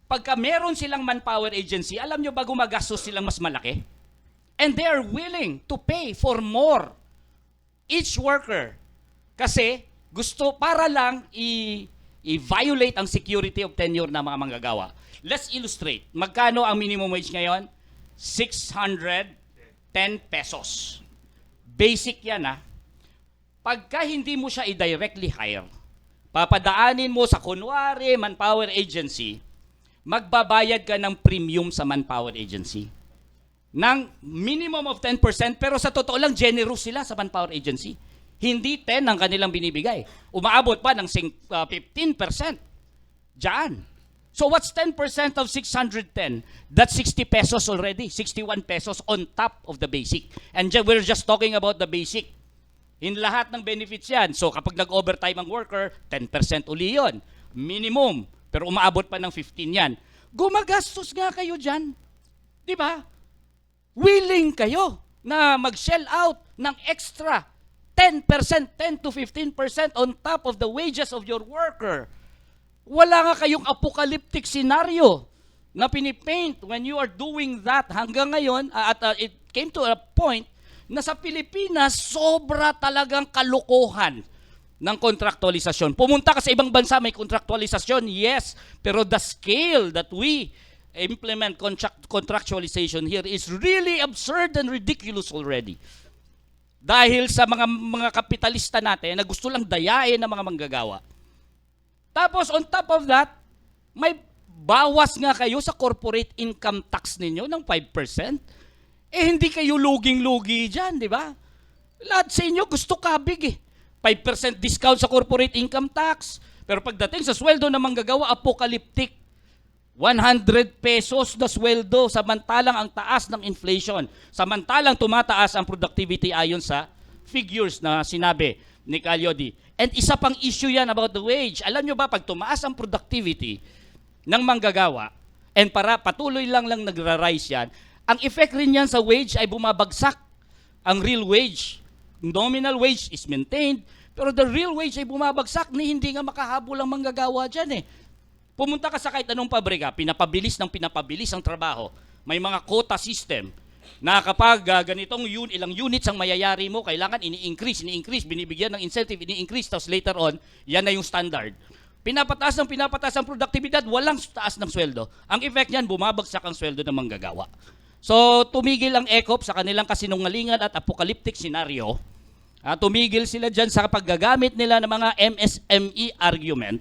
Pagka meron silang manpower agency, alam nyo ba gumagastos silang mas malaki? And they are willing to pay for more each worker. Kasi gusto para lang i-violate ang security of tenure ng mga manggagawa. Let's illustrate. Magkano ang minimum wage ngayon? 610 pesos. Basic yan Pagka hindi mo siya i-directly hire, papadaanin mo sa kunwari manpower agency, magbabayad ka ng premium sa manpower agency. Ng minimum of 10%, pero sa totoo lang, generous sila sa manpower agency. Hindi 10 ang kanilang binibigay. Umaabot pa ng 15%. Diyan. So what's 10% of 610? That's 60 pesos already. 61 pesos on top of the basic. And we're just talking about the basic. In lahat ng benefits yan. So kapag nag-overtime ang worker, 10% uli yun. Minimum. Pero umaabot pa ng 15 yan. Gumagastos nga kayo dyan. Di ba? Willing kayo na mag-shell out ng extra 10%, 10 to 15% on top of the wages of your worker. Wala nga kayong apocalyptic scenario na pinipaint when you are doing that. Hanggang ngayon, it came to a point na sa Pilipinas, sobra talagang kalokohan ng kontraktualisasyon. Pumunta ka sa ibang bansa, may kontraktualisasyon, yes. Pero the scale that we implement contractualization here is really absurd and ridiculous already. Dahil sa mga kapitalista natin na gusto lang dayain ng mga manggagawa. Tapos on top of that, may bawas nga kayo sa corporate income tax ninyo ng 5%. Hindi kayo luging-lugi dyan, di ba? Lahat sa inyo gusto kabig 5% discount sa corporate income tax. Pero pagdating sa sweldo ng manggagawa, apocalyptic. 100 pesos na sweldo samantalang ang taas ng inflation. Samantalang tumataas ang productivity ayon sa figures na sinabi ni Calyodi. And isa pang issue yan about the wage. Alam nyo ba, pag tumaas ang productivity ng manggagawa, and para patuloy lang nagra-rise yan, ang effect rin yan sa wage ay bumabagsak. Ang real wage, nominal wage is maintained, pero the real wage ay bumabagsak ni hindi nga makahabol ang manggagawa dyan eh. Pumunta ka sa kahit anong pabrika, pinapabilis ang trabaho. May mga quota system na kapag ganitong ilang units ang mayayari mo, kailangan ini-increase, binibigyan ng incentive, ini-increase, tapos later on, yan na yung standard. Pinapataas ang produktibidad, walang taas ng sweldo. Ang effect niyan, bumabagsak ang sweldo ng manggagawa. So, tumigil ang ECOP sa kanilang kasinungalingan at apocalyptic scenario. Tumigil sila dyan sa paggagamit nila ng mga MSME argument.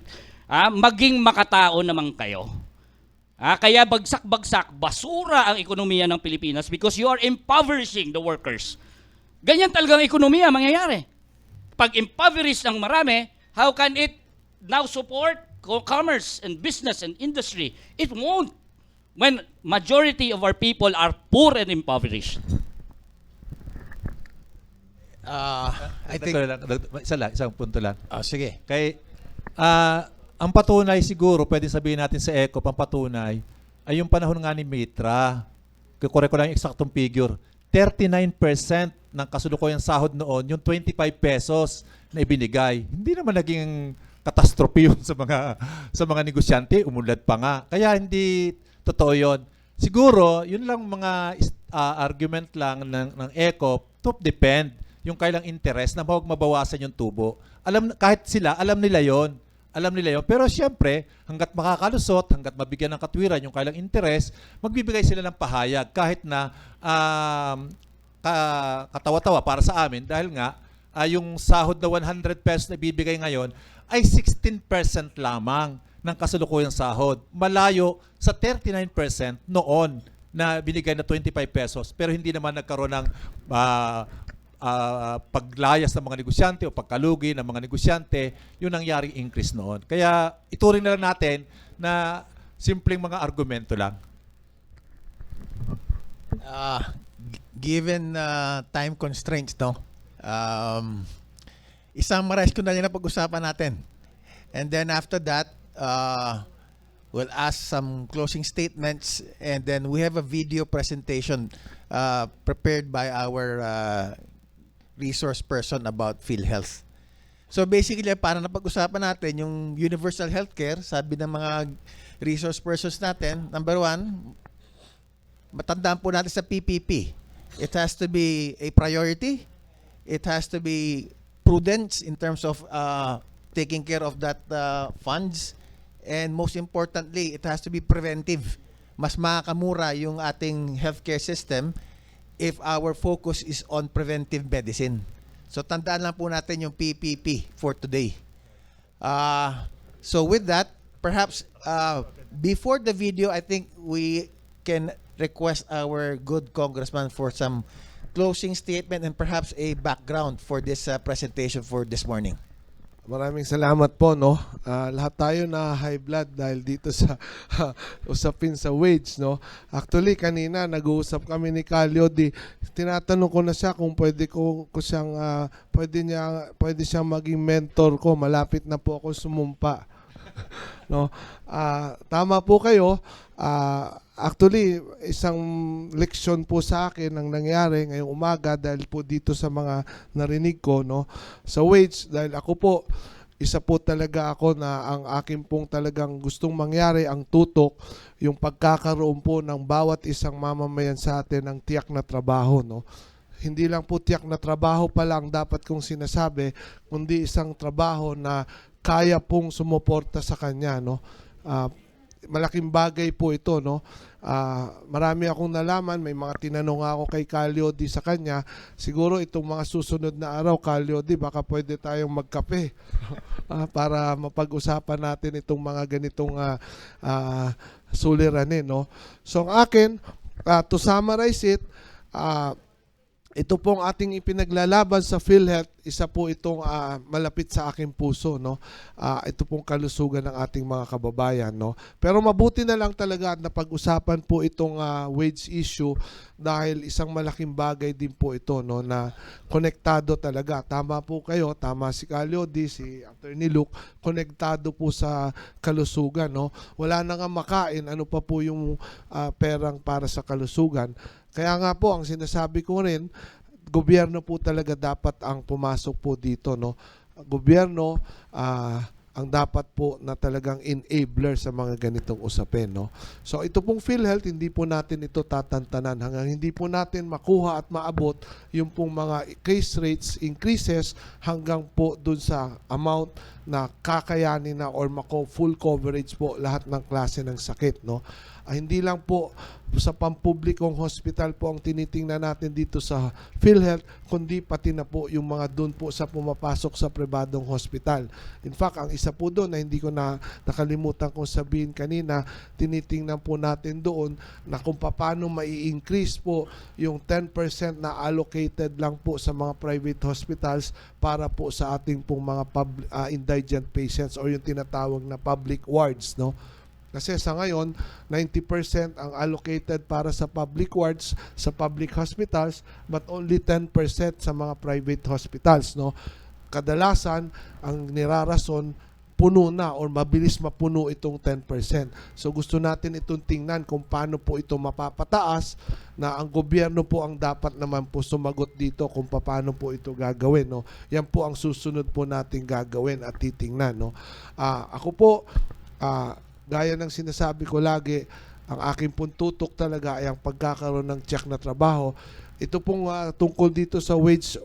Maging makatao naman kayo. Kaya bagsak-bagsak, basura ang ekonomiya ng Pilipinas because you are impoverishing the workers. Ganyan talagang ekonomiya mangyayari. Pag impoverish ng marami, how can it now support commerce and business and industry? It won't. When majority of our people are poor and impoverished. I think... Isang punto lang. Sige. Kay, ang patunay siguro, pwede sabihin natin sa ECOP, ang patunay, ay yung panahon nga ni Mitra. Korek ko lang yung eksaktong figure. 39% ng kasulukuyang sahod noon, yung 25 pesos na ibinigay. Hindi naman naging catastrophe yun sa mga negosyante, umunlad pa nga. Kaya hindi totoo yun. Siguro, yun lang mga argument lang ng ECOP to depend yung kailang interest na huwag mabawasan yung tubo. Kahit sila, alam nila yon. Pero siyempre, hanggat makakalusot, hanggat mabigyan ng katwiran yung kailang interest, magbibigay sila ng pahayag kahit na katawa-tawa para sa amin dahil nga yung sahod na 100 pesos na bibigay ngayon ay 16% lamang ng kasalukuyang sahod. Malayo sa 39% noon na binigay na 25 pesos pero hindi naman nagkaroon ng paglayas ng mga negosyante o pagkalugi ng mga negosyante, yung nangyaring increase noon. Kaya ituring na lang natin na simpleng mga argumento lang. Given time constraints, no? I-summarize ko na yun na pag-usapan natin. And then after that, we'll ask some closing statements and then we have a video presentation prepared by our resource person about PhilHealth. So basically, para napag-usapan natin yung universal healthcare, sabi ng mga resource persons natin, number one, matandaan po natin sa PPP. It has to be a priority. It has to be prudence in terms of taking care of that funds. And most importantly, it has to be preventive. Mas makakamura yung ating healthcare system if our focus is on preventive medicine. So tandaan lang po natin yung PPP for today. So with that, perhaps before the video, I think we can request our good congressman for some closing statement and perhaps a background for this presentation for this morning. Maraming salamat po, no. Lahat tayo na high blood dahil dito sa usapin sa wage, no. Actually kanina nag-uusap kami ni Calyodi. Tinatanong ko na siya kung pwede siyang pwede siyang maging mentor ko. Malapit na po ako sumumpa. No. Tama po kayo. Actually, isang leksyon po sa akin ang nangyari ngayong umaga dahil po dito sa mga narinig ko, no, sa wage, dahil ako po, isa po talaga ako na ang akin pong talagang gustong mangyari, ang tutok, yung pagkakaroon po ng bawat isang mamamayan sa atin ng tiyak na trabaho, no. Hindi lang po tiyak na trabaho pa lang dapat kong sinasabi, kundi isang trabaho na kaya pong sumuporta sa kanya, no. Malaking bagay po ito, no. Marami akong nalaman, may mga tinanong ako kay Calyodi sa kanya. Siguro itong mga susunod na araw, Calyodi, baka pwede tayong magkape para mapag-usapan natin itong mga ganitong suliranin, no. So ang akin, to summarize it, ito pong ating ipinaglalaban sa PhilHealth, isa po itong malapit sa aking puso, no. Ito pong kalusugan ng ating mga kababayan, no. Pero mabuti na lang talaga at napag-usapan po itong wage issue dahil isang malaking bagay din po ito, no, na konektado talaga. Tama po kayo, tama si Calyodi, si Attorney Luke, konektado po sa kalusugan, no. Wala na nga makain, ano pa po yung perang para sa kalusugan. Kaya nga po, ang sinasabi ko rin, gobyerno po talaga dapat ang pumasok po dito, no. Gobyerno ang dapat po na talagang enabler sa mga ganitong usapin, no. So ito pong PhilHealth, hindi po natin ito tatantanan hanggang hindi po natin makuha at maabot yung pong mga case rates increases hanggang po dun sa amount na kakayanin na or full coverage po lahat ng klase ng sakit, no. Hindi lang po sa pampublikong hospital po ang tinitingnan natin dito sa PhilHealth, kundi pati na po yung mga doon po sa pumapasok sa pribadong hospital. In fact, ang isa po doon na hindi ko na nakalimutan kong sabihin kanina, tinitingnan po natin doon na kung paano mai-increase po yung 10% na allocated lang po sa mga private hospitals para po sa ating pong mga indigent patients or yung tinatawag na public wards, no. Kasi sa ngayon, 90% ang allocated para sa public wards, sa public hospitals, but only 10% sa mga private hospitals, no. Kadalasan, ang nirarason, puno na or mabilis mapuno itong 10%. So gusto natin itong tingnan kung paano po ito mapapataas, na ang gobyerno po ang dapat naman po sumagot dito kung paano po ito gagawin, no. Yan po ang susunod po nating gagawin at titingnan, no. Ako po, gaya ng sinasabi ko lagi, ang aking pong tutok talaga ay ang pagkakaroon ng check na trabaho. Ito pong tungkol dito sa wage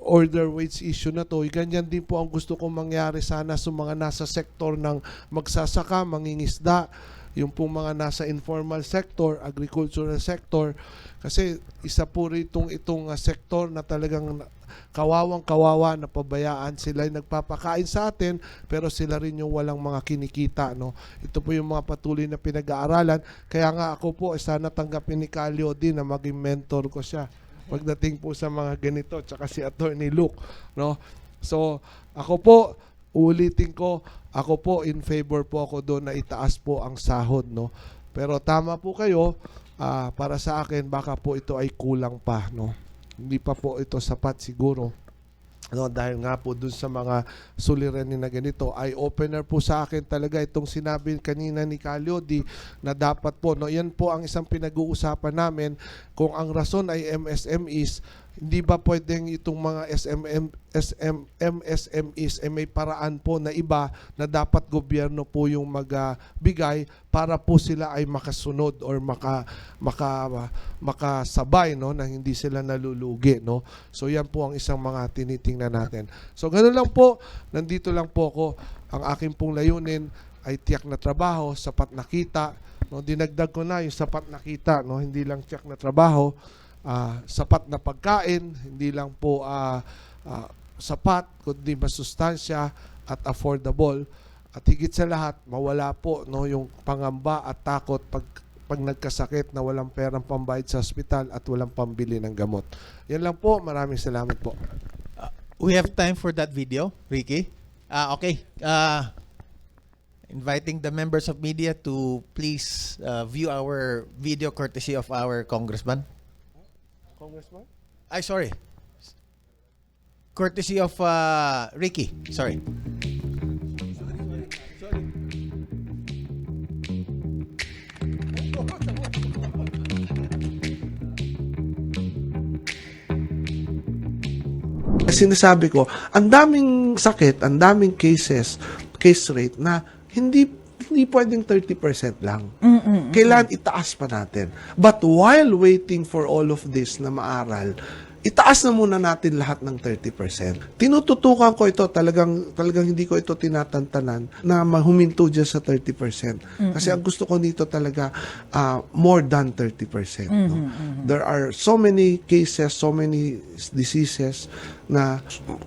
issue na to, ganyan din po ang gusto kong mangyari sana sa mga nasa sektor ng magsasaka, mangingisda, yung pong mga nasa informal sector, agricultural sector, kasi isa po rin itong sektor na talagang kawawang-kawawa, na pabayaan. Sila ay nagpapakain sa atin, pero sila rin yung walang mga kinikita, no. Ito po yung mga patuloy na pinag-aaralan. Kaya nga ako po, sana tanggapin ni Calyodi na maging mentor ko siya pagdating po sa mga ganito, tsaka si Attorney Luke, no. So, ako po, ulitin ko, ako po in favor po ako doon na itaas po ang sahod, no. Pero tama po kayo, para sa akin baka po ito ay kulang pa, no. Hindi pa po ito sapat siguro, no, dahil nga po dun sa mga suliranin na ganito. Eye-opener po sa akin talaga itong sinabi kanina ni Calyodi na dapat po, no, yan po ang isang pinag-uusapan namin, kung ang rason ay MSMEs, hindi ba pwedeng itong mga MSMEs ay may paraan po na iba na dapat gobyerno po yung magbigay para po sila ay makasunod or makasabay, no, na hindi sila nalulugi, no. So yan po ang isang mga tinitingnan natin. So ganoon lang po, nandito lang po ako. Ang aking pong layunin ay tiyak na trabaho, sapat na kita, no. Dinagdag ko na yung sapat na kita, no, hindi lang tiyak na trabaho. Sapat na pagkain, hindi lang po sapat, kundi masustansya at affordable. At higit sa lahat, mawala po, no, yung pangamba at takot pag nagkasakit na walang perang pambayad sa ospital at walang pambili ng gamot. Yan lang po, maraming salamat po. We have time for that video, Ricky. Okay. Inviting the members of media to please view our video courtesy of our congressman. Congressman? Sorry. Courtesy of Ricky. Sorry. Sinasabi ko, ang daming sakit, ang daming case rate na hindi pwedeng 30% lang. Kailangan itaas pa natin. But while waiting for all of this na maaral, itaas na muna natin lahat ng 30%. Tinututukan ko ito, talagang hindi ko ito tinatantanan na huminto dyan sa 30%. Kasi ang gusto ko dito talaga more than 30%. No? There are so many cases, so many diseases na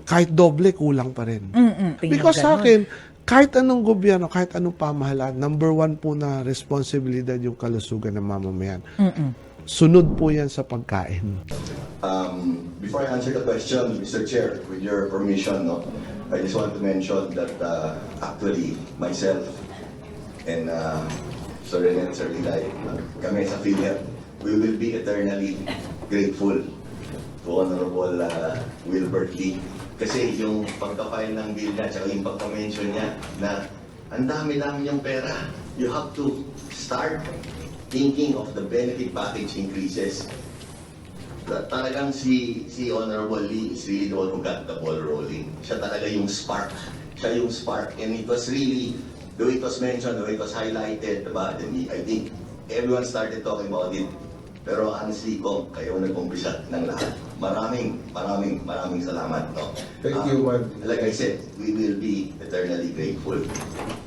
kahit doble, kulang pa rin. Because sa akin, kahit anong gobyerno, kahit anong pamahalaan, number one po na responsibilidad yung kalusugan ng mamamayan. sunod po yan sa pagkain. Before I answer the question, Mr. Chair, with your permission, no, I just want to mention that actually myself and Sir Rene and Sir Liday, kami sa PhilHealth, we will be eternally grateful to Honorable Wilbert Lee. Kasi yung pagka-file ng bill niya, tsaka yung pagka-mention niya na ang dami lang yung pera. You have to start thinking of the benefit package increases. Talagang si Honorable Lee is really the one who got the ball rolling. Siya talaga yung spark. Siya yung spark. And it was really, though it was mentioned, though it was highlighted, diba? I think everyone started talking about it. Pero honestly, Kong, kayo nag-umpisa ng lahat. Maraming salamat. No? Thank you, man. Like I said, we will be eternally grateful.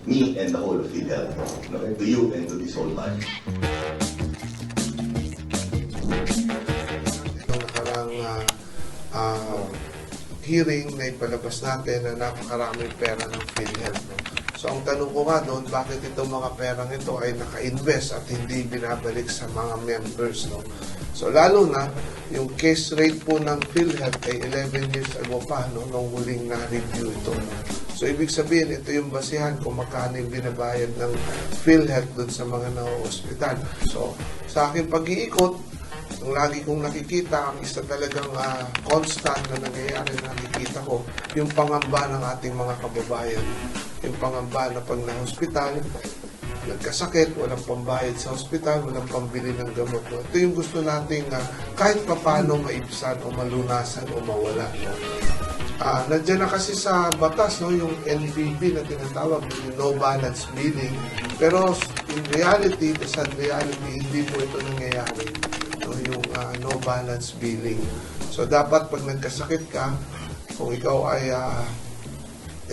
Me and the whole of PhilHealth. No? To you and to this whole body. Itong nakarang hearing na ipalabas natin na napakaraming pera ng PhilHealth. No? So ang tanong ko nga doon, bakit itong mga perang ito ay naka-invest at hindi binabalik sa mga members, no? So lalo na, yung case rate po ng PhilHealth ay 11 years ago pa, no? Nung huling na-review ito. No? So ibig sabihin, ito yung basihan kung magkano yung binabayad ng PhilHealth doon sa mga na-hospital. So sa aking pag-iikot, ang lagi kong nakikita, ang isa talagang constant na nangyayari na nakikita ko, yung pangamba ng ating mga kababayan. Yung pangamba na pag na-hospital, nagkasakit, walang pambayad sa hospital, walang pambili ng gamot. No? Ito yung gusto nating kahit papano maibsan o malunasan o mawala. No? Nandiyan na kasi sa batas, no, yung NBB na tinatawag, yung no balance billing. Pero in reality, sa reality, hindi po ito nangyayari. No, yung no balance billing. So dapat pag nagkasakit ka, kung ikaw ay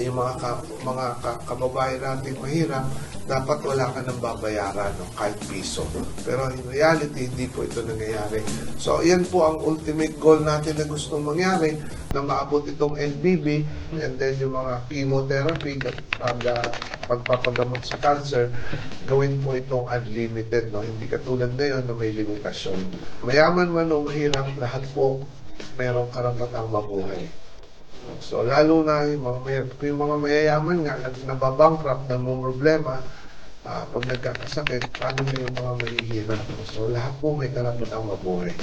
yung mga kababayan natin mahirap, dapat wala ka nang babayaran, no, kahit piso. Pero in reality, hindi po ito nangyayari. So, yan po ang ultimate goal natin na gusto mangyari, na maabot itong NBB, and then yung mga chemotherapy at pagpapagamot sa cancer, gawin po itong unlimited, no? Hindi katulad ngayon na may limitasyon. Mayaman man o mahirap, lahat po mayroong karapatang mabuhay. So, lalo na yung mga mayayaman nga, nababankrupt, may problema, pag nagkakasakit, paano na yung mga mahihirap. So, lahat po may karapatang mabuhay.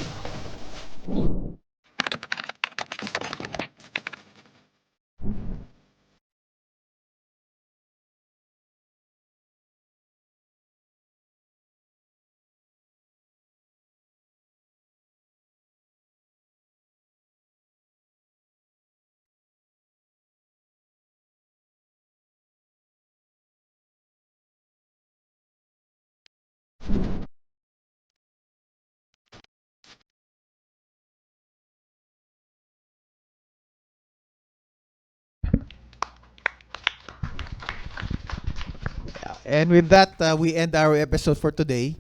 And with that, we end our episode for today.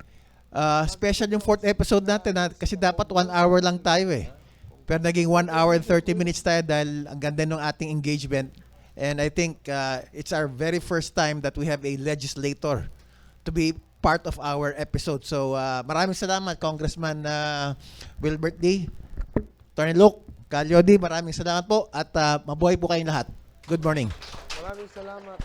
Special yung 4th episode natin kasi dapat 1 hour lang tayo eh. Pero naging 1 hour and 30 minutes tayo dahil ang ganda ng ating engagement. And I think it's our very first time that we have a legislator to be part of our episode. So maraming salamat Congressman Wilbert Lee, Attorney Luke, Calyodi, maraming salamat po at mabuhay po kayong lahat. Good morning. Maraming salamat.